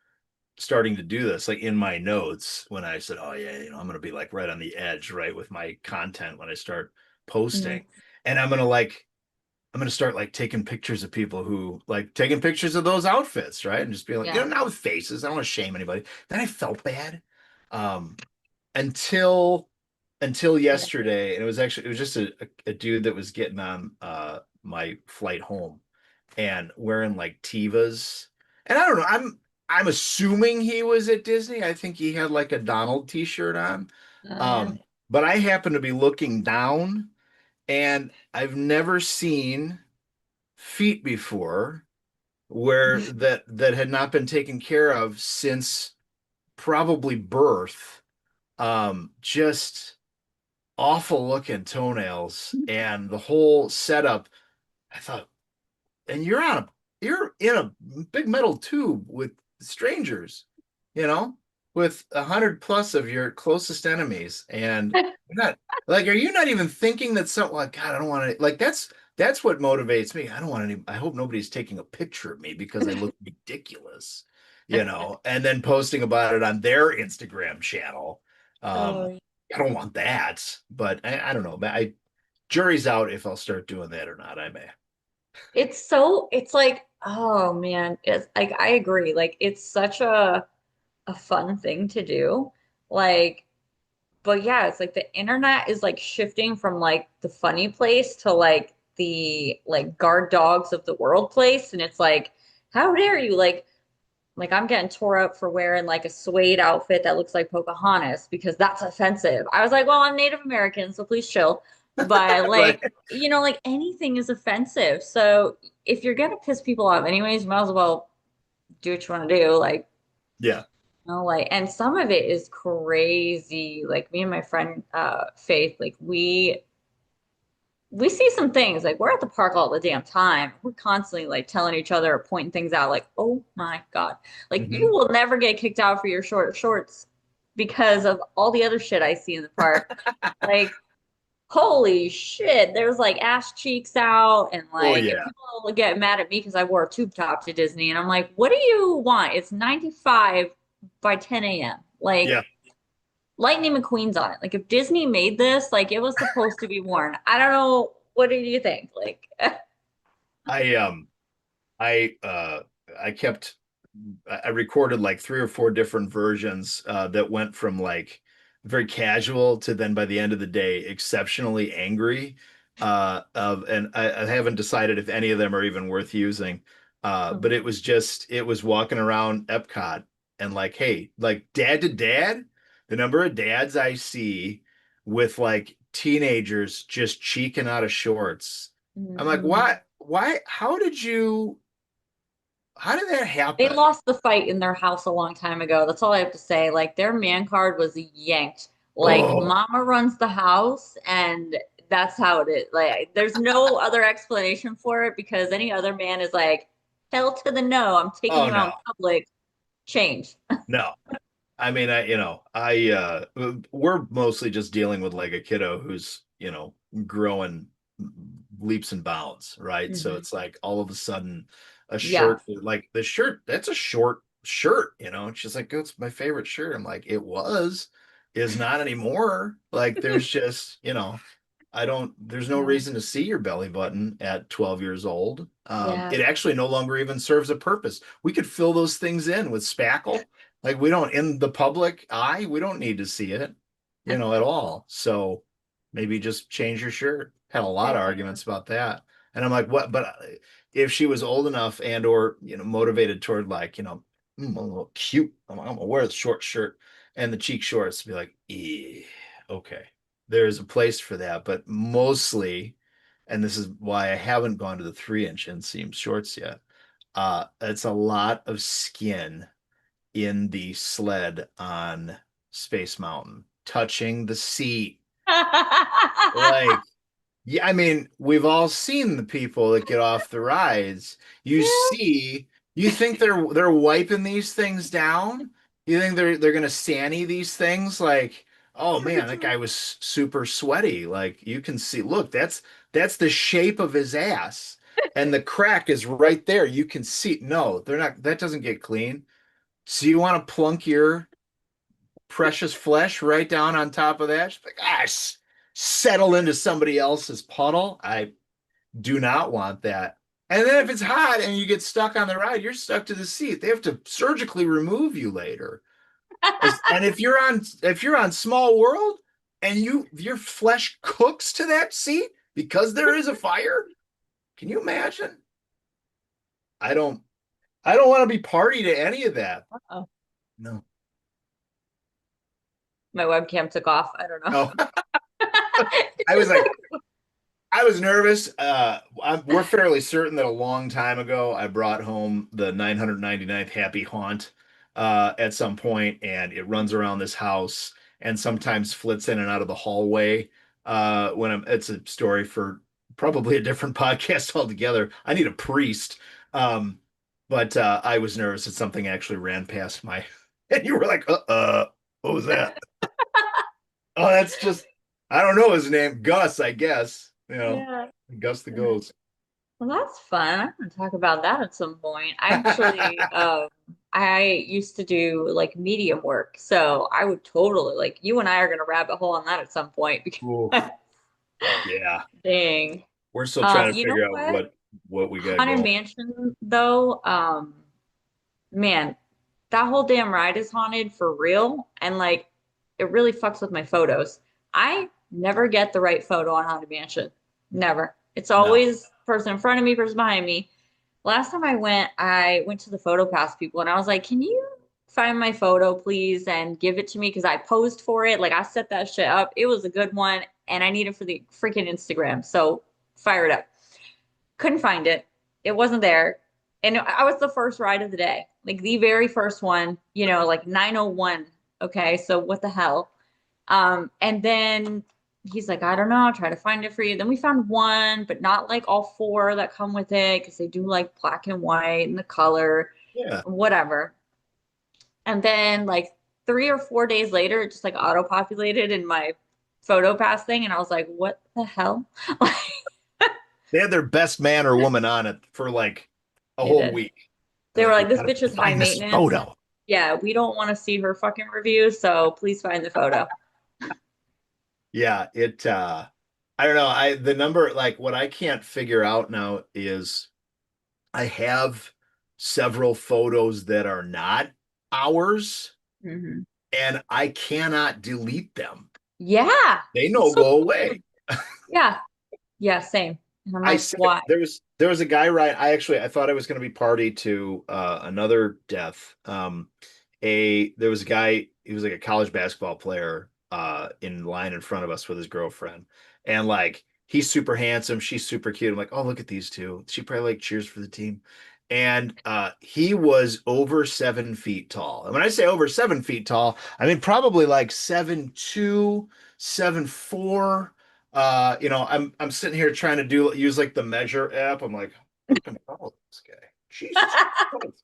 [SPEAKER 2] starting to do this like in my notes when I said, "Oh yeah, I'm going to be like right on the edge, right, with my content when I start
[SPEAKER 1] Mhm.
[SPEAKER 2] posting." And I'm gonna start like taking pictures of people who like taking pictures of those outfits, right? And just being like,
[SPEAKER 1] Yeah.
[SPEAKER 2] not with faces. I don't want to shame anybody. Then I felt bad. Um, until
[SPEAKER 1] Yeah.
[SPEAKER 2] yesterday, and it was just a dude that was getting on my flight home and wearing like Tivas. And I don't know, I'm assuming he was at Disney. I think he had like a Donald t-shirt on.
[SPEAKER 1] Yeah.
[SPEAKER 2] But I happened to be looking down and I've never seen feet before where that had not been taken care of since probably birth. Just awful looking toenails and the whole setup. I thought, and you're in a big metal tube with strangers, you know, with 100 plus of your closest enemies, and you're not like, are you not even thinking that something like God, I don't want to like that's what motivates me. I don't want any. I hope nobody's taking a picture of me because I look ridiculous, and then posting about it on their Instagram channel. Um,
[SPEAKER 1] Oh,
[SPEAKER 2] I don't want that, but I don't know. Jury's out if I'll start doing that or not. I may.
[SPEAKER 1] it's like, oh man, it's like I agree. Like it's such a fun thing to do. Like, but yeah, it's like the internet is like shifting from like the funny place to like the like guard dogs of the world place. And it's like, how dare you? Like I'm getting tore up for wearing like a suede outfit that looks like Pocahontas because that's offensive. I was like, well, I'm Native American, so please chill. But
[SPEAKER 2] Right.
[SPEAKER 1] like, like anything is offensive. So if you're gonna piss people off anyways, you might as well do what you want to do. Like,
[SPEAKER 2] Yeah.
[SPEAKER 1] like, and some of it is crazy. Like me and my friend Faith, like we see some things. Like we're at the park all the damn time. We're constantly like telling each other or pointing things out, like, oh my God. Like you
[SPEAKER 2] Hmm.
[SPEAKER 1] will never get kicked out for your short shorts because of all the other shit I see in the park. Like, holy shit, there's like ass cheeks out and
[SPEAKER 2] Oh
[SPEAKER 1] like and
[SPEAKER 2] yeah.
[SPEAKER 1] people will get mad at me because I wore a tube top to Disney. And I'm like, what do you want? It's 95 by 10 a.m. Like
[SPEAKER 2] Yeah.
[SPEAKER 1] Lightning McQueen's on it. Like if Disney made this, like it was supposed to be worn. I don't know. What do you think? Like,
[SPEAKER 2] I um I I kept I recorded like 3 or 4 different versions that went from like very casual to then by the end of the day exceptionally angry and I haven't decided if any of them are even worth using. But it was walking around Epcot and like, hey, like dad to dad, the number of dads I see with like teenagers just cheeking out of shorts. I'm like,
[SPEAKER 1] Mhm.
[SPEAKER 2] what? Why? How did that
[SPEAKER 1] They
[SPEAKER 2] happen?
[SPEAKER 1] lost the fight in their house a long time ago. That's all I have to say. Like their man card was yanked. Like
[SPEAKER 2] Oh,
[SPEAKER 1] mama runs the house and that's how it is. Like there's no other explanation for it because any other man is like, hell to the no, I'm taking
[SPEAKER 2] oh
[SPEAKER 1] you out in
[SPEAKER 2] no,
[SPEAKER 1] public. Change.
[SPEAKER 2] no. I mean, we're mostly just dealing with like a kiddo who's, growing leaps and bounds, right? So
[SPEAKER 1] Hmm.
[SPEAKER 2] it's like all of a sudden a
[SPEAKER 1] Yes.
[SPEAKER 2] shirt, like the shirt, that's a short shirt, and she's like, "Oh, it's my favorite shirt." I'm like, "It was, is not anymore." Like there's just, there's no
[SPEAKER 1] Yeah.
[SPEAKER 2] reason to see your belly button at 12 years old.
[SPEAKER 1] Yeah.
[SPEAKER 2] It actually no longer even serves a purpose. We could fill those things in with spackle. Like we don't, in the public eye, we don't need to see it, at all. So maybe just change your shirt. Had a lot
[SPEAKER 1] There
[SPEAKER 2] of
[SPEAKER 1] you
[SPEAKER 2] arguments about that. And I'm like, what? But if she was old enough and or, motivated toward like, I'm a little cute. I'm gonna wear the short shirt and the cheek shorts to be like, okay, there's a place for that. But mostly, and this is why I haven't gone to the 3-inch inseam shorts yet. It's a lot of skin in the sled on Space Mountain, touching the seat.
[SPEAKER 1] go.
[SPEAKER 2] Like, yeah, I mean, we've all seen the people that get off the rides. You
[SPEAKER 1] Yeah.
[SPEAKER 2] see, you think they're wiping these things down? You think they're gonna Sani these things? Like, oh man, that guy was super sweaty. Like you can see, look, that's the shape of his ass. And the crack is right there. You can see. No, they're not, that doesn't get clean. So you want to plunk your precious flesh right down on top of that? She's like, settle into somebody else's puddle. I do not want that. And then if it's hot and you get stuck on the ride, you're stuck to the seat. They have to surgically remove you later. And if you're on Small World and your flesh cooks to that seat because there is a fire, can you imagine? I don't I don't want to be party to any of that.
[SPEAKER 1] Oh,
[SPEAKER 2] No.
[SPEAKER 1] my webcam took off. I don't know.
[SPEAKER 2] No. I was like, I was nervous. We're fairly certain that a long time ago I brought home the 999th Happy Haunt at some point, and it runs around this house and sometimes flits in and out of the hallway. It's a story for probably a different podcast altogether. I need a priest. Um, but I was nervous that something actually ran past my, and you were like, what was that? Oh, that's just, I don't know his name, Gus, I guess.
[SPEAKER 1] Yeah.
[SPEAKER 2] Gus the Ghost.
[SPEAKER 1] Well, that's fun. I'm gonna talk about that at some point. I actually, I used to do like medium work, so I would totally like you and I are gonna rabbit hole on that at some point because
[SPEAKER 2] Oof. Yeah.
[SPEAKER 1] dang.
[SPEAKER 2] We're still trying to
[SPEAKER 1] You know
[SPEAKER 2] figure out
[SPEAKER 1] what?
[SPEAKER 2] what we got
[SPEAKER 1] Haunted
[SPEAKER 2] going.
[SPEAKER 1] Mansion though, man, that whole damn ride is haunted for real, and like it really fucks with my photos. I never get the right photo on Haunted Mansion. Never. It's
[SPEAKER 2] No.
[SPEAKER 1] always person in front of me, person behind me. Last time I went to the photo pass people and I was like, "Can you find my photo, please, and give it to me?" Because I posed for it. Like I set that shit up. It was a good one, and I need it for the freaking Instagram. So fire it up. Couldn't find it. It wasn't there. And I was the first ride of the day, like the very first one, like 9:01. Okay, so what the hell? And then he's like, I don't know, I'll try to find it for you. Then we found one, but not like all four that come with it because they do like black and white and the color,
[SPEAKER 2] Yeah.
[SPEAKER 1] whatever. And then like 3 or 4 days later, it just like auto-populated in my photo pass thing. And I was like, what the hell?
[SPEAKER 2] They had their best man or woman on it for like a
[SPEAKER 1] They
[SPEAKER 2] whole
[SPEAKER 1] did.
[SPEAKER 2] week. They're
[SPEAKER 1] They were
[SPEAKER 2] like,
[SPEAKER 1] like,
[SPEAKER 2] we
[SPEAKER 1] this
[SPEAKER 2] gotta
[SPEAKER 1] bitch is high
[SPEAKER 2] find this
[SPEAKER 1] maintenance.
[SPEAKER 2] photo.
[SPEAKER 1] Yeah, we don't want to see her fucking review, so please find the photo.
[SPEAKER 2] Yeah, I don't know. The number, like what I can't figure out now is I have several photos that are not ours
[SPEAKER 1] Hmm.
[SPEAKER 2] and I cannot delete them.
[SPEAKER 1] Yeah.
[SPEAKER 2] They
[SPEAKER 1] It's
[SPEAKER 2] no
[SPEAKER 1] so
[SPEAKER 2] go
[SPEAKER 1] weird.
[SPEAKER 2] away.
[SPEAKER 1] Yeah. Yeah, same. And I'm
[SPEAKER 2] I
[SPEAKER 1] like,
[SPEAKER 2] said
[SPEAKER 1] why?
[SPEAKER 2] there was a guy, right? I thought I was going to be party to another death. There was a guy he was like a college basketball player in line in front of us with his girlfriend. And like he's super handsome, she's super cute. I'm like, oh, look at these two. She probably like cheers for the team. And he was over 7 feet tall. And when I say over 7 feet tall, I mean probably like 7'2", 7'4". I'm sitting here trying to use like the measure app. I'm like, how fucking tall is this guy? Jesus Christ.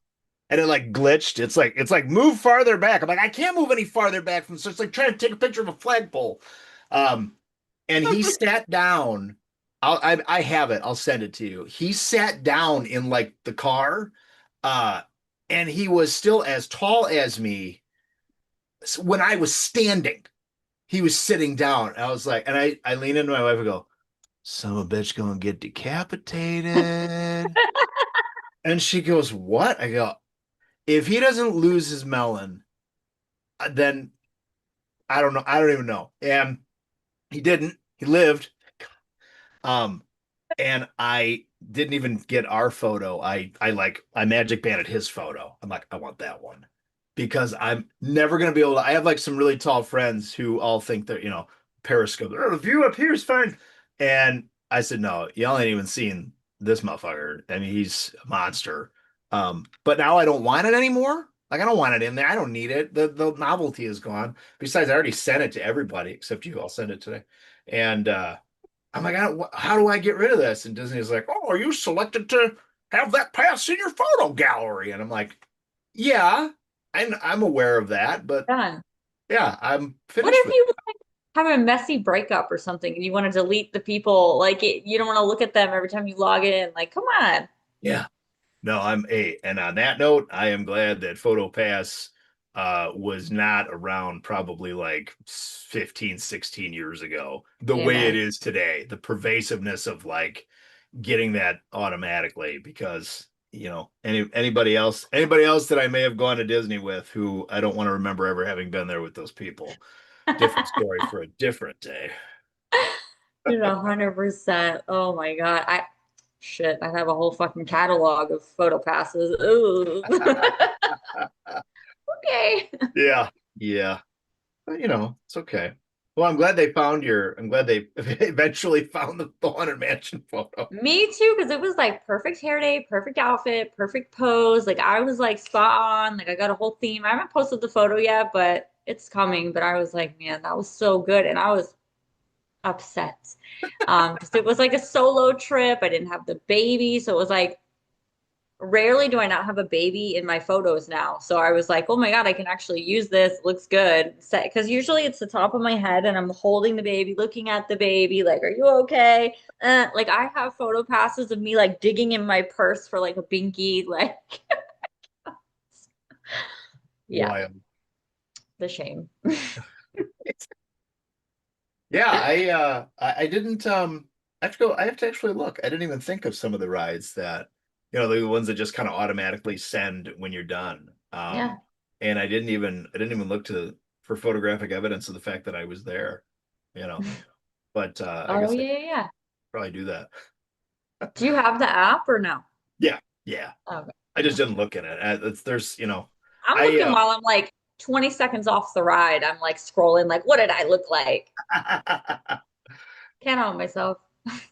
[SPEAKER 2] And it like glitched. It's like move farther back. I'm like, I can't move any farther back from so it's like trying to take a picture of a flagpole. Um, and he sat down. I have it. I'll send it to you. He sat down in like the car, uh, and he was still as tall as me when I was standing. He was sitting down. I was like, and I lean into my wife and go, "Some of a bitch gonna get decapitated." And she goes, "What?" I go, "If he doesn't lose his melon, then I don't know. I don't even know." And he didn't. He lived. Um, and I didn't even get our photo. I magic banded his photo. I'm like, I want that one because I'm never gonna be able to. I have like some really tall friends who all think that Periscope. Oh, the view up here is fine, and I said no. Y'all ain't even seen this motherfucker. I mean, he's a monster. But now I don't want it anymore. Like I don't want it in there. I don't need it. The novelty is gone. Besides, I already sent it to everybody except you. I'll send it today, and I'm like, how do I get rid of this? And Disney's like, oh, are you selected to have that pass in your photo gallery? And I'm like, yeah, I'm aware of that, but
[SPEAKER 1] Done.
[SPEAKER 2] yeah, I'm
[SPEAKER 1] What
[SPEAKER 2] finished
[SPEAKER 1] if
[SPEAKER 2] with
[SPEAKER 1] you have a messy breakup or something and you want to delete the people? Like you don't want to look at them every time you log in. Like, come on.
[SPEAKER 2] it. Yeah. No, and on that note, I am glad that PhotoPass was not around probably like 15, 16 years ago, the way it
[SPEAKER 1] Amen.
[SPEAKER 2] is today, the pervasiveness of like getting that automatically because anybody else that I may have gone to Disney with who I don't want to remember ever having been there with those people. Different story for a different day.
[SPEAKER 1] You're 100%. Oh my God. Shit, I have a whole fucking catalog of photo passes. Ooh. Okay.
[SPEAKER 2] Yeah. Yeah. But it's okay. Well, I'm glad they eventually found the Haunted Mansion photo.
[SPEAKER 1] Me too, because it was like perfect hair day, perfect outfit, perfect pose. Like I was like spot on. Like I got a whole theme. I haven't posted the photo yet, but it's coming. But I was like, man, that was so good. And I was upset. Because it was like a solo trip. I didn't have the baby. So it was like rarely do I not have a baby in my photos now. So I was like, oh my God, I can actually use this. It looks good. Because usually it's the top of my head and I'm holding the baby, looking at the baby, like, are you okay? Like I have photo passes of me like digging in my purse for like a binky, like yeah,
[SPEAKER 2] Wild.
[SPEAKER 1] the shame.
[SPEAKER 2] Yeah, I didn't I have to actually look. I didn't even think of some of the rides that the ones that just kind of automatically send when you're done.
[SPEAKER 1] Yeah.
[SPEAKER 2] And I didn't even look for photographic evidence of the fact that I was there, you know. But I
[SPEAKER 1] Oh
[SPEAKER 2] guess I
[SPEAKER 1] yeah, yeah, yeah.
[SPEAKER 2] probably do that.
[SPEAKER 1] Do you have the app or no?
[SPEAKER 2] Yeah, yeah.
[SPEAKER 1] Okay.
[SPEAKER 2] I just
[SPEAKER 1] Okay.
[SPEAKER 2] didn't look at it. There's,
[SPEAKER 1] I'm
[SPEAKER 2] I
[SPEAKER 1] looking while I'm like 20 seconds off the ride. I'm like scrolling, like, what did I look like? Can't help myself.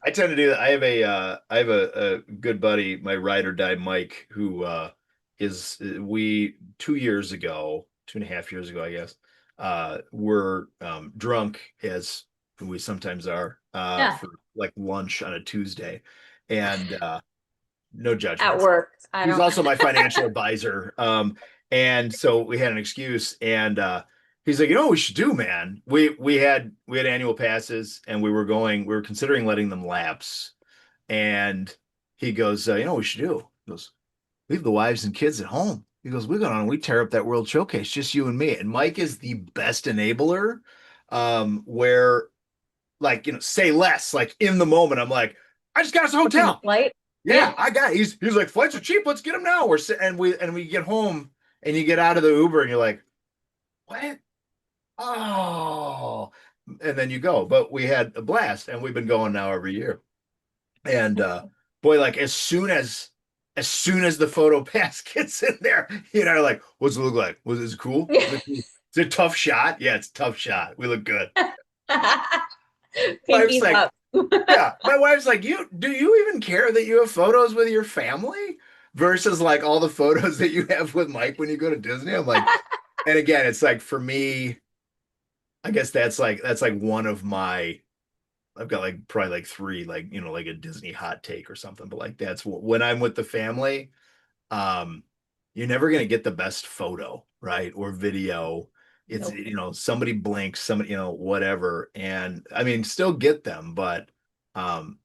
[SPEAKER 2] I tend to do that. I have a good buddy, my ride or die Mike, who is we 2 years ago, 2.5 years ago, I guess, were drunk as we sometimes are
[SPEAKER 1] Yeah.
[SPEAKER 2] for like lunch on a Tuesday, and no
[SPEAKER 1] At
[SPEAKER 2] judgments.
[SPEAKER 1] work. I
[SPEAKER 2] He's
[SPEAKER 1] don't.
[SPEAKER 2] also my financial advisor. And so we had an excuse, and he's like, what we should do, man. We had annual passes, and we were considering letting them lapse. And he goes, what we should do? He goes, leave the wives and kids at home. He goes, we go on and we tear up that World Showcase, just you and me. And Mike is the best enabler, where like say less. Like in the moment, I'm like, I just got us a
[SPEAKER 1] Booking the
[SPEAKER 2] hotel.
[SPEAKER 1] flight.
[SPEAKER 2] Yeah,
[SPEAKER 1] Yeah.
[SPEAKER 2] I got it. He's like, flights are cheap. Let's get them now. And we get home and you get out of the Uber and you're like, what? Oh, and then you go. But we had a blast and we've been going now every year. And boy, like as soon as the photo pass gets in there, like, what's it look like? Was it cool?
[SPEAKER 1] Yeah.
[SPEAKER 2] Is It's a tough shot. Yeah, it's a tough shot. We look good. Wife's
[SPEAKER 1] Pinkies
[SPEAKER 2] like,
[SPEAKER 1] up.
[SPEAKER 2] yeah, my wife's like, do you even care that you have photos with your family versus like all the photos that you have with Mike when you go to Disney? I'm like, and again, it's like for me, I guess that's like one of my I've got like probably like three like like a Disney hot take or something, but like that's when I'm with the family, um, you're never going to get the best photo, right? Or video. It's,
[SPEAKER 1] Nope.
[SPEAKER 2] somebody blinks, somebody, whatever. And I mean, still get them, but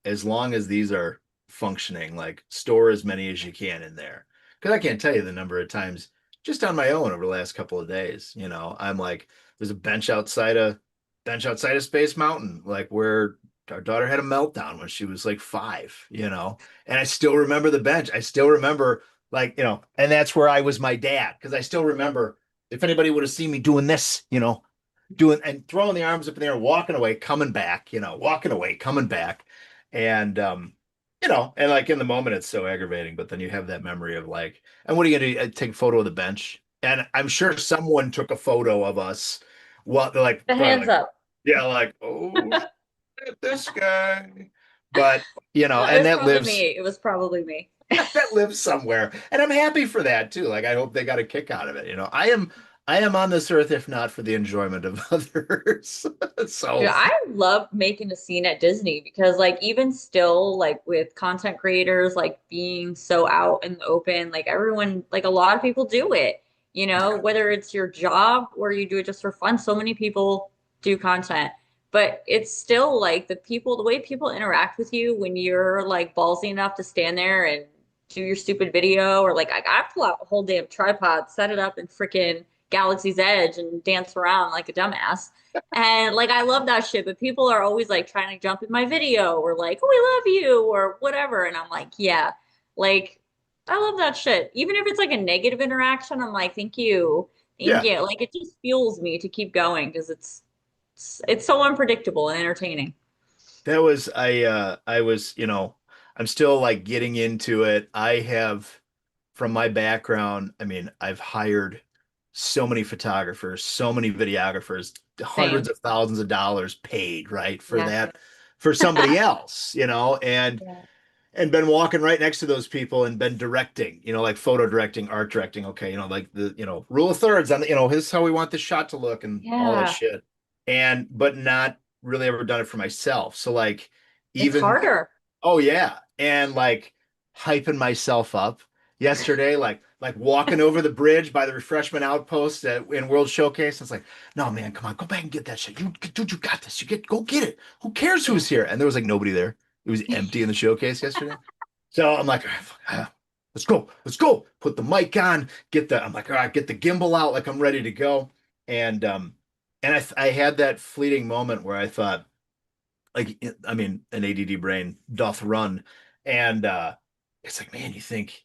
[SPEAKER 2] as long as these are functioning, like store as many as you can in there. Because I can't tell you the number of times just on my own over the last couple of days, I'm like, there's a bench outside of Space Mountain, like where our daughter had a meltdown when she was like 5, and I still remember the bench. I still remember like, and that's where I was my dad because I still remember if anybody would have seen me doing this, doing and throwing the arms up in the air, walking away, coming back, walking away, coming back. And and like in the moment it's so aggravating, but then you have that memory of like, and what are you gonna do? Take a photo of the bench. And I'm sure someone took a photo of us. What they're like,
[SPEAKER 1] The
[SPEAKER 2] probably
[SPEAKER 1] hands
[SPEAKER 2] like,
[SPEAKER 1] up.
[SPEAKER 2] yeah, like, oh shit, this guy. But
[SPEAKER 1] It
[SPEAKER 2] and
[SPEAKER 1] was
[SPEAKER 2] that
[SPEAKER 1] probably
[SPEAKER 2] lives
[SPEAKER 1] me. It was probably me.
[SPEAKER 2] that lives somewhere. And I'm happy for that too. Like I hope they got a kick out of it. I am on this earth if not for the enjoyment of others.
[SPEAKER 1] Dude,
[SPEAKER 2] So
[SPEAKER 1] I love making a scene at Disney because like even still like with content creators like being so out in the open, like everyone like a lot of people do it,
[SPEAKER 2] yeah,
[SPEAKER 1] whether it's your job or you do it just for fun. So many people do content, but it's still like the way people interact with you when you're like ballsy enough to stand there and do your stupid video or like I pull out a whole damn tripod, set it up in freaking Galaxy's Edge and dance around like a dumbass. And like I love that shit, but people are always like trying to jump in my video or like, oh, we love you or whatever. And I'm like, yeah, like I love that shit. Even if it's like a negative interaction, I'm like, thank you. Thank
[SPEAKER 2] yeah.
[SPEAKER 1] you. Like it just fuels me to keep going because it's so unpredictable and entertaining.
[SPEAKER 2] That was I was, I'm still like getting into it. I have from my background, I mean, I've hired so many photographers, so many videographers, hundreds
[SPEAKER 1] Same.
[SPEAKER 2] of thousands of dollars paid, right, for
[SPEAKER 1] Yeah.
[SPEAKER 2] that for somebody else,
[SPEAKER 1] Yeah.
[SPEAKER 2] and been walking right next to those people and been directing, like photo directing, art directing. Okay, like the, rule of thirds on the, this is how we want this shot to look and all that
[SPEAKER 1] Yeah.
[SPEAKER 2] shit. And, but not really ever done it for myself. So like,
[SPEAKER 1] It's
[SPEAKER 2] even,
[SPEAKER 1] harder.
[SPEAKER 2] oh yeah. And like hyping myself up yesterday, like walking over the bridge by the refreshment outpost in World Showcase. It's like, no, man, come on, go back and get that shit. Dude, you got this. Go get it. Who cares
[SPEAKER 1] Yeah.
[SPEAKER 2] who's here? And there was like nobody there. It was empty in the showcase yesterday. So I'm like, let's go, let's go. Put the mic on, I'm like, all right, get the gimbal out, like I'm ready to go. And I had that fleeting moment where I thought, like, I mean, an ADD brain doth run, and it's like, man, you think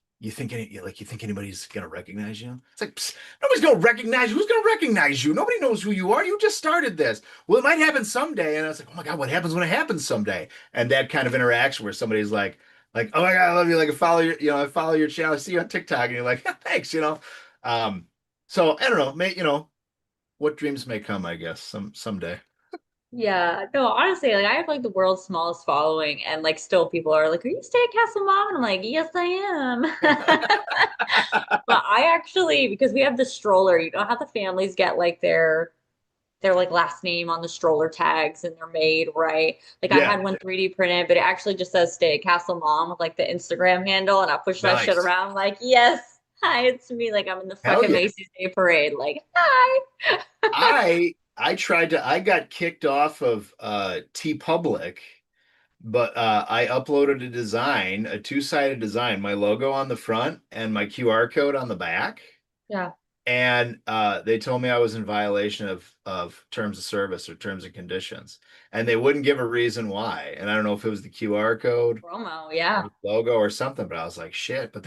[SPEAKER 2] anybody's gonna recognize you? It's like, psst, nobody's gonna recognize you. Who's gonna recognize you? Nobody knows who you are. You just started this. Well, it might happen someday. And I was like, oh my God, what happens when it happens someday? And that kind of interaction where somebody's like, oh my God, I love you. Like, I follow your channel. I see you on TikTok, and you're like, yeah, thanks. Um, so I don't know, what dreams may come, I guess, someday.
[SPEAKER 1] Yeah, no, honestly, like I have like the world's smallest following, and like still people are like, "Are you stay at Castle Mom?" And I'm like, "Yes, I am." But I actually, because we have the stroller, you know how the families get like their like last name on the stroller tags and they're made, right? Like I
[SPEAKER 2] Yeah,
[SPEAKER 1] had one 3D printed, but it actually just says stay at Castle Mom with like the Instagram handle, and I push that shit
[SPEAKER 2] nice.
[SPEAKER 1] around like, yes, hi, it's me. Like I'm in the
[SPEAKER 2] Hell
[SPEAKER 1] fucking
[SPEAKER 2] yeah.
[SPEAKER 1] Macy's Day Parade, like, hi.
[SPEAKER 2] I got kicked off of T Public, but I uploaded a two-sided design, my logo on the front and my QR code on the back.
[SPEAKER 1] Yeah,
[SPEAKER 2] And they told me I was in violation of terms of service or terms and conditions. And they wouldn't give a reason why. And I don't know if it was the QR code
[SPEAKER 1] promo,
[SPEAKER 2] or
[SPEAKER 1] yeah,
[SPEAKER 2] the logo or something, but I was like, shit, but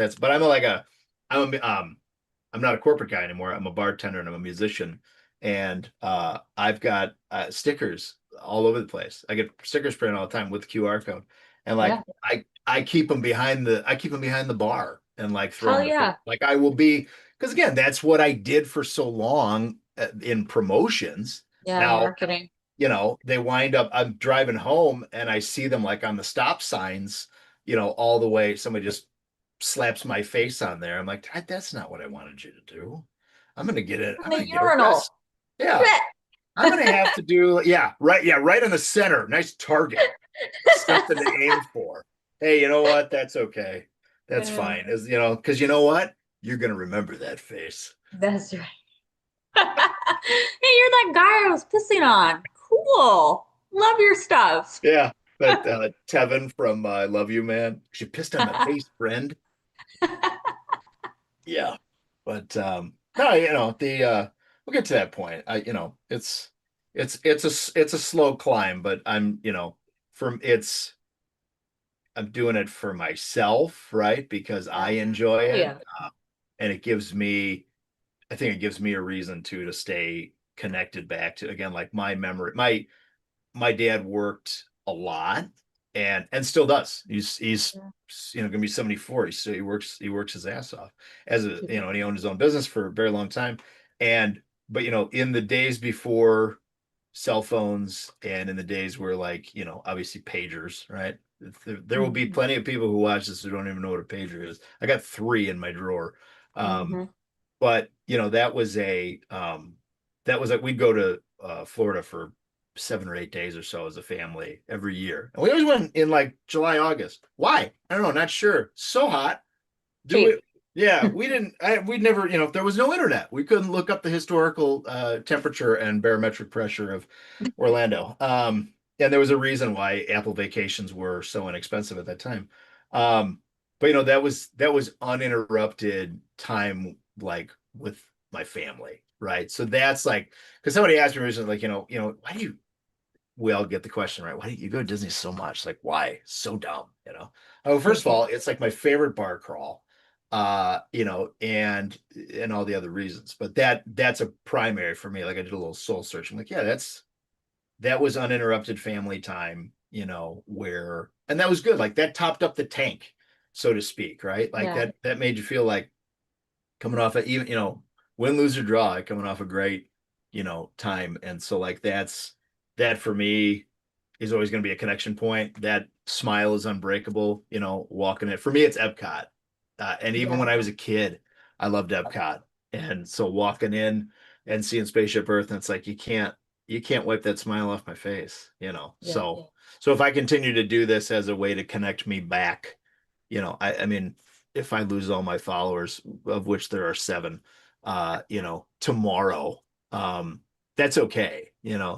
[SPEAKER 2] I'm not a corporate guy anymore. I'm a bartender and I'm a musician. And I've got stickers all over the place. I get stickers printed all the time with the QR code. And
[SPEAKER 1] yeah.
[SPEAKER 2] like I keep them behind the bar and like throw
[SPEAKER 1] Hell
[SPEAKER 2] them to people.
[SPEAKER 1] yeah.
[SPEAKER 2] Like I will be because again, that's what I did for so long in promotions.
[SPEAKER 1] Yeah,
[SPEAKER 2] Now,
[SPEAKER 1] marketing.
[SPEAKER 2] they wind up, I'm driving home and I see them like on the stop signs, all the way. Somebody just slaps my face on there. I'm like, that's not what I wanted you to do. I'm going to get it.
[SPEAKER 1] In
[SPEAKER 2] I'm
[SPEAKER 1] the
[SPEAKER 2] going to get
[SPEAKER 1] urinal.
[SPEAKER 2] arrested. Yeah. I'm going to have to do, yeah, right. Yeah. Right in the center. Nice target. Something to aim for. Hey, you know what? That's okay. That's
[SPEAKER 1] Yeah,
[SPEAKER 2] fine. Because you know what? You're going to remember that face.
[SPEAKER 1] that's right. Hey, you're that guy I was pissing on. Cool. Love your stuff.
[SPEAKER 2] Yeah. But Tevin from I Love You, Man. She pissed on my face, friend. Yeah. But no, we'll get to that point. It's a slow climb, but from it's I'm doing it for myself, right? Because I
[SPEAKER 1] Yeah.
[SPEAKER 2] enjoy
[SPEAKER 1] Oh
[SPEAKER 2] it.
[SPEAKER 1] yeah.
[SPEAKER 2] And I think it gives me a reason to stay connected back to, again, like my memory. My dad worked a lot and still does. He's
[SPEAKER 1] Yeah.
[SPEAKER 2] gonna be 74. He works his ass off as a
[SPEAKER 1] Keep it
[SPEAKER 2] and he
[SPEAKER 1] going.
[SPEAKER 2] owned his own business for a very long time. And but in the days before cell phones and in the days where, like, obviously pagers, right? There will be
[SPEAKER 1] Hmm.
[SPEAKER 2] plenty of people who watch this who don't even know what a pager is. I got three in my drawer. Um,
[SPEAKER 1] Hmm.
[SPEAKER 2] but that was like we'd go to Florida for 7 or 8 days or so as a family every year. And we always went in like July, August. Why? I don't know, not sure. So hot. Do
[SPEAKER 1] Cheap.
[SPEAKER 2] it. Yeah, we'd never, there was no internet. We couldn't look up the historical temperature and barometric pressure of Orlando. And there was a reason why Apple vacations were so inexpensive at that time. Um, but that was uninterrupted time, like with my family, right? So that's like, because somebody asked me recently, like, why do we all get the question, right? Why do you go to Disney so much? Like, why? So dumb. Oh, first of all, it's like my favorite bar crawl, and all the other reasons. But that's a primary for me. Like, I did a little soul searching. Like, yeah, that was uninterrupted family time, and that was good. Like, that topped up the tank, so to speak, right? Like,
[SPEAKER 1] Yeah.
[SPEAKER 2] that made you feel like coming off of, even, win, lose, or draw, coming off a great, time. And so, like, that for me is always going to be a connection point. That smile is unbreakable, walking it. For me, it's Epcot. And even
[SPEAKER 1] Yeah.
[SPEAKER 2] when I was a kid, I loved Epcot. And so walking in and seeing Spaceship Earth, and it's like, you can't wipe that smile off my face,
[SPEAKER 1] Yeah.
[SPEAKER 2] So if I continue to do this as a way to connect me back, I mean, if I lose all my followers, of which there are seven, tomorrow, um, that's okay.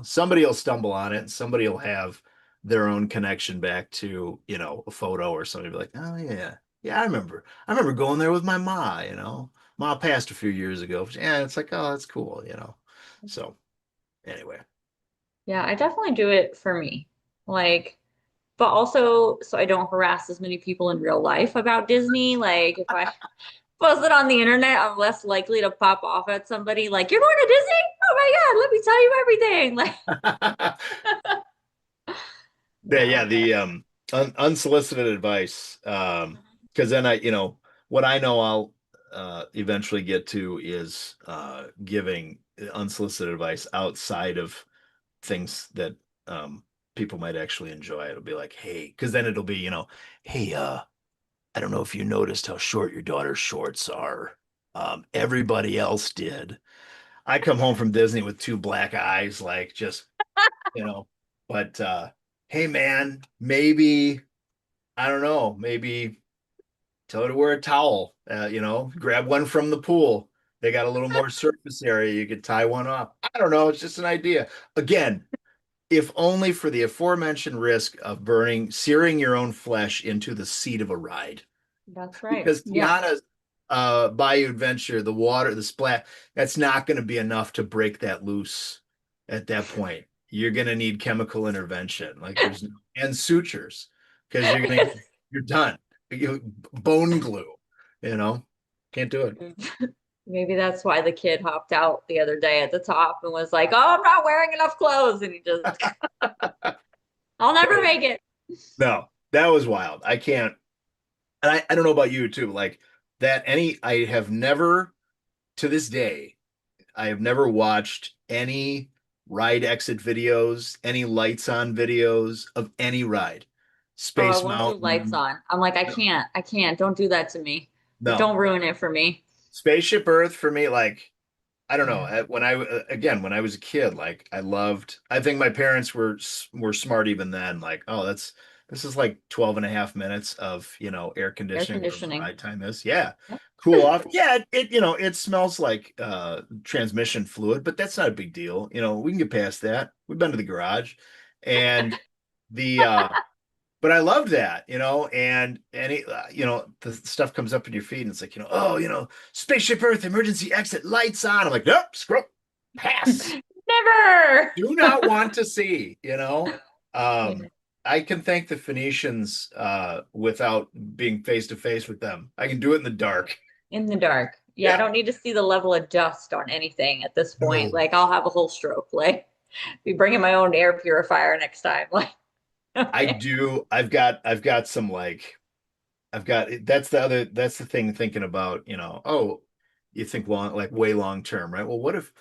[SPEAKER 2] Somebody will stumble on it and somebody will have their own connection back to, a photo, or somebody be like, oh yeah, yeah, I remember going there with my ma. Ma passed a few years ago. Yeah, it's like, oh, that's cool. So anyway.
[SPEAKER 1] Yeah, I definitely do it for me. Like, but also so I don't harass as many people in real life about Disney. Like, if I post it on the internet, I'm less likely to pop off at somebody like, "You're going to Disney? Oh my God, let me tell you everything." Like,
[SPEAKER 2] Yeah,
[SPEAKER 1] yeah.
[SPEAKER 2] the unsolicited advice. Because then what I know I'll eventually get to is giving unsolicited advice outside of things that people might actually enjoy. It'll be like, hey, because then it'll be, hey, I don't know if you noticed how short your daughter's shorts are. Everybody else did. I come home from Disney with two black eyes, like, just, you know, but hey man, maybe, I don't know, maybe tell her to wear a towel, grab one from the pool. They got a little more surface area. You could tie one up. I don't know. It's just an idea. Again, if only for the aforementioned risk of searing your own flesh into the seat of a ride.
[SPEAKER 1] That's right.
[SPEAKER 2] Because
[SPEAKER 1] Yeah.
[SPEAKER 2] Tiana's Bayou Adventure, the water, the splat, that's not going to be enough to break that loose at that point. You're going to need chemical intervention, like and sutures, because you're done. Bone glue, you know, can't do it.
[SPEAKER 1] Maybe that's why the kid hopped out the other day at the top and was like, "Oh, I'm not wearing enough clothes." And he just, I'll never make it.
[SPEAKER 2] No, that was wild. I can't, and I don't know about you too, like that. I have never to this day I have never watched any ride exit videos, any lights on videos of any ride.
[SPEAKER 1] Oh, I
[SPEAKER 2] Space
[SPEAKER 1] won't do lights
[SPEAKER 2] Mountain.
[SPEAKER 1] on. I'm like,
[SPEAKER 2] No,
[SPEAKER 1] I can't. Don't do that to me. Like,
[SPEAKER 2] no.
[SPEAKER 1] don't ruin it for me.
[SPEAKER 2] Spaceship Earth for me, like I don't know.
[SPEAKER 1] Yeah.
[SPEAKER 2] Again, when I was a kid, like I loved, I think my parents were smart even then. Like, oh, this is like 12 and a half minutes of, air
[SPEAKER 1] Air
[SPEAKER 2] conditioning, whatever the
[SPEAKER 1] conditioning.
[SPEAKER 2] ride time is. Yeah.
[SPEAKER 1] Yep.
[SPEAKER 2] Cool off. Yeah, it smells like transmission fluid, but that's not a big deal. We can get past that. We've been to the garage. And the but I loved that, the stuff comes up in your feed and it's like, oh, Spaceship Earth, emergency exit, lights on. I'm like, nope, scroll, pass.
[SPEAKER 1] Never.
[SPEAKER 2] Do not want to see,
[SPEAKER 1] Yeah.
[SPEAKER 2] Um, I can thank the Phoenicians without being face to face with them. I can do it in the dark.
[SPEAKER 1] In the dark. Yeah, I
[SPEAKER 2] Yeah.
[SPEAKER 1] don't need to see the level of dust on anything at this point.
[SPEAKER 2] No.
[SPEAKER 1] Like, I'll have a whole stroke. Like, be bringing my own air purifier next time. Like,
[SPEAKER 2] I
[SPEAKER 1] okay.
[SPEAKER 2] do. I've got some like that's the thing thinking about, oh, you think long, like way long term, right? Well, what if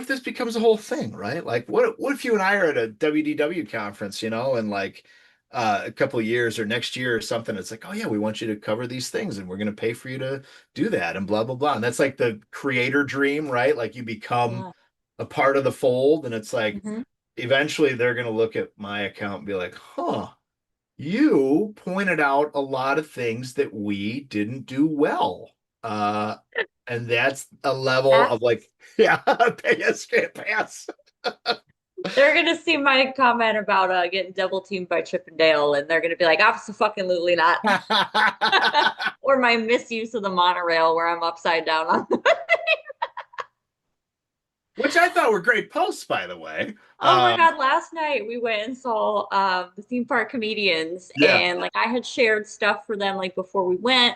[SPEAKER 2] this becomes a whole thing, right? Like what if you and I are at a WDW conference, and like a couple of years or next year or something, it's like, oh yeah, we want you to cover these things and we're going to pay for you to do that and blah blah blah. And that's like the creator dream, right? Like you become
[SPEAKER 1] Yeah.
[SPEAKER 2] a part of the fold and it's like
[SPEAKER 1] Hmm.
[SPEAKER 2] eventually they're going to look at my account and be like, huh, you pointed out a lot of things that we didn't do well. Uh, and that's a level
[SPEAKER 1] That
[SPEAKER 2] of like, yeah, pay a straight pass.
[SPEAKER 1] they're gonna see my comment about getting double teamed by Chip and Dale, and they're gonna be like, absolutely not. Or my misuse of the monorail where I'm upside down on the
[SPEAKER 2] Which I thought were great posts, by the way.
[SPEAKER 1] Oh my God, last night we went and saw the theme park comedians
[SPEAKER 2] Yeah.
[SPEAKER 1] and like I had shared stuff for them like before we went.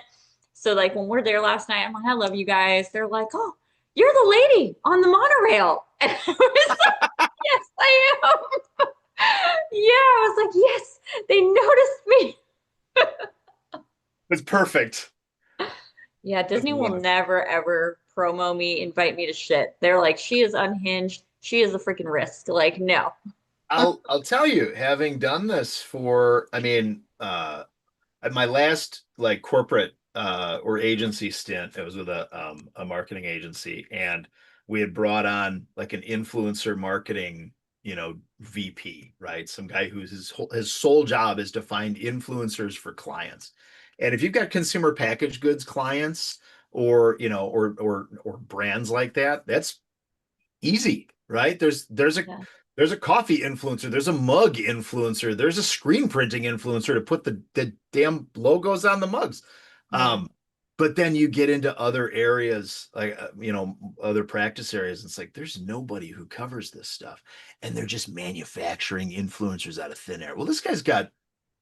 [SPEAKER 1] So like when we're there last night, I'm like, I love you guys. They're like, oh, you're the lady on the monorail. And I was like, yes, I am. Yeah, I was like, yes, they noticed me.
[SPEAKER 2] It's perfect.
[SPEAKER 1] Yeah,
[SPEAKER 2] It
[SPEAKER 1] Disney will
[SPEAKER 2] was.
[SPEAKER 1] never ever promo me, invite me to shit. They're like, she is unhinged. She is a freaking risk. Like, no.
[SPEAKER 2] I'll tell you, having done this for, I mean, at my last like corporate or agency stint, it was with a marketing agency, and we had brought on like an influencer marketing, VP, right? Some guy whose his sole job is to find influencers for clients. And if you've got consumer packaged goods clients or or brands like that, that's easy, right?
[SPEAKER 1] Yeah,
[SPEAKER 2] There's a coffee influencer, there's a mug influencer, there's a screen printing influencer to put the damn logos on the mugs.
[SPEAKER 1] yeah,
[SPEAKER 2] Um, but then you get into other areas, like other practice areas. It's like there's nobody who covers this stuff, and they're just manufacturing influencers out of thin air. Well, this guy's got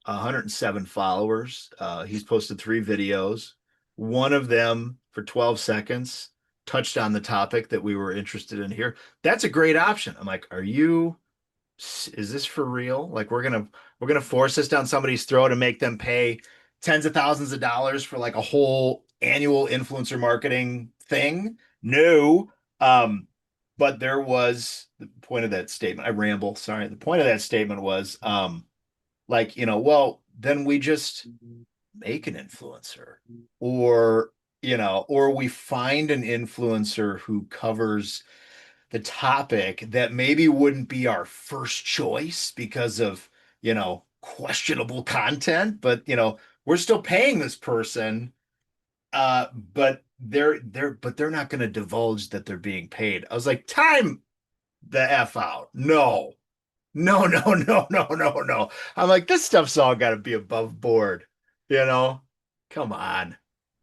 [SPEAKER 2] 107 followers. He's posted 3 videos. One of them for 12 seconds touched on the topic that we were interested in here. That's a great option. I'm like, is this for real? Like we're gonna force this down somebody's throat and make them pay tens of thousands of dollars for like a whole annual influencer marketing thing? No. But there was the point of that statement. I ramble, sorry. The point of that statement was like, well, then we just make an influencer or, or we find an influencer who covers the topic that maybe wouldn't be our first choice because of, questionable content, but, we're still paying this person, but they're not going to divulge that they're being paid. I was like, time the F out. No. No, no, no, no, no, no. I'm like, this stuff's all got to be above board, you know? Come on.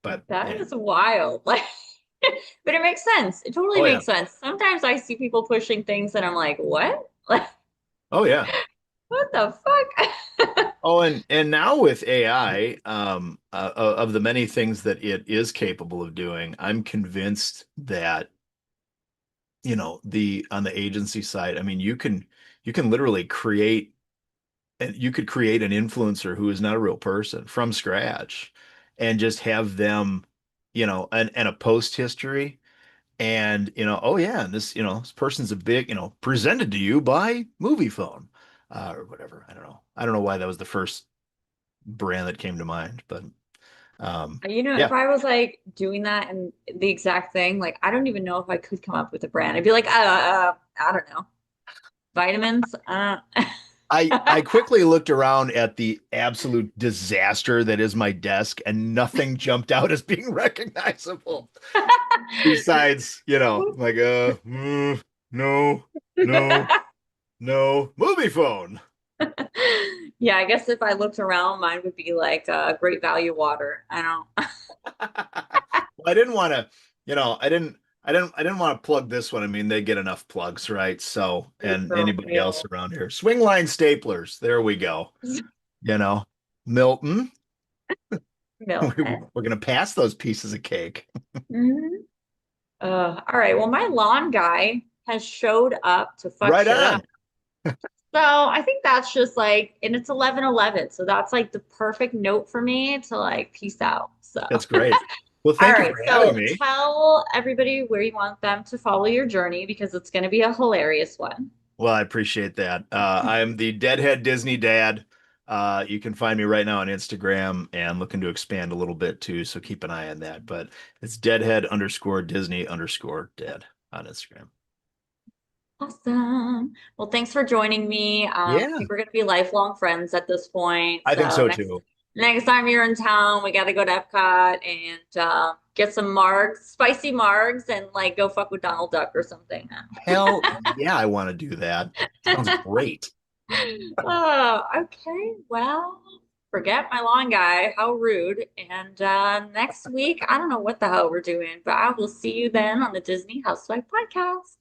[SPEAKER 2] But
[SPEAKER 1] that
[SPEAKER 2] yeah.
[SPEAKER 1] is wild. Like, but it makes sense. It totally
[SPEAKER 2] Oh yeah.
[SPEAKER 1] makes sense. Sometimes I see people pushing things and I'm like, what? Like,
[SPEAKER 2] Oh yeah.
[SPEAKER 1] what the fuck?
[SPEAKER 2] Oh, and now with AI, of the many things that it is capable of doing, I'm convinced that, the on the agency side, I mean, you can literally create and you could create an influencer who is not a real person from scratch and just have them, and a post history. And, oh yeah, and this person's a big, presented to you by Movie Phone, or whatever. I don't know. I don't know why that was the first brand that came to mind, but
[SPEAKER 1] If
[SPEAKER 2] yeah,
[SPEAKER 1] I was like doing that and the exact thing, like I don't even know if I could come up with a brand. I'd be like, I don't know, vitamins.
[SPEAKER 2] I quickly looked around at the absolute disaster that is my desk, and nothing jumped out as being recognizable. Besides, like no, no, no, Movie Phone.
[SPEAKER 1] Yeah, I guess if I looked around, mine would be like great value water. I don't.
[SPEAKER 2] Well, I didn't want to, I didn't want to plug this one. I mean, they get enough plugs, right? So, and
[SPEAKER 1] For
[SPEAKER 2] anybody else
[SPEAKER 1] real.
[SPEAKER 2] around here. Swing line staplers. There we go. You know, Milton,
[SPEAKER 1] Milton.
[SPEAKER 2] we're gonna pass those pieces of cake.
[SPEAKER 1] Mhm. All right. Well, my lawn guy has showed up to fuck
[SPEAKER 2] Right
[SPEAKER 1] shit up.
[SPEAKER 2] on.
[SPEAKER 1] So I think that's just like, and it's 11:11. So that's like the perfect note for me to like peace out. So,
[SPEAKER 2] That's great. Well,
[SPEAKER 1] all
[SPEAKER 2] thank you
[SPEAKER 1] right.
[SPEAKER 2] for having
[SPEAKER 1] So
[SPEAKER 2] me.
[SPEAKER 1] tell everybody where you want them to follow your journey because it's going to be a hilarious one.
[SPEAKER 2] Well, I appreciate that. I'm the Deadhead Disney Dad. You can find me right now on Instagram and looking to expand a little bit too, so keep an eye on that. But it's Deadhead underscore Disney underscore Dad on Instagram.
[SPEAKER 1] Awesome. Well, thanks for joining me. I
[SPEAKER 2] Yeah,
[SPEAKER 1] think we're going to be lifelong friends at this point.
[SPEAKER 2] I think
[SPEAKER 1] So
[SPEAKER 2] so
[SPEAKER 1] next
[SPEAKER 2] too.
[SPEAKER 1] next time you're in town, we got to go to Epcot and get some margs, spicy margs, and like go fuck with Donald Duck or something.
[SPEAKER 2] Hell yeah, I want to do that. Sounds great.
[SPEAKER 1] Oh, okay. Well, forget my lawn guy. How rude. And next week, I don't know what the hell we're doing, but I will see you then on the Disney Housewife Podcast.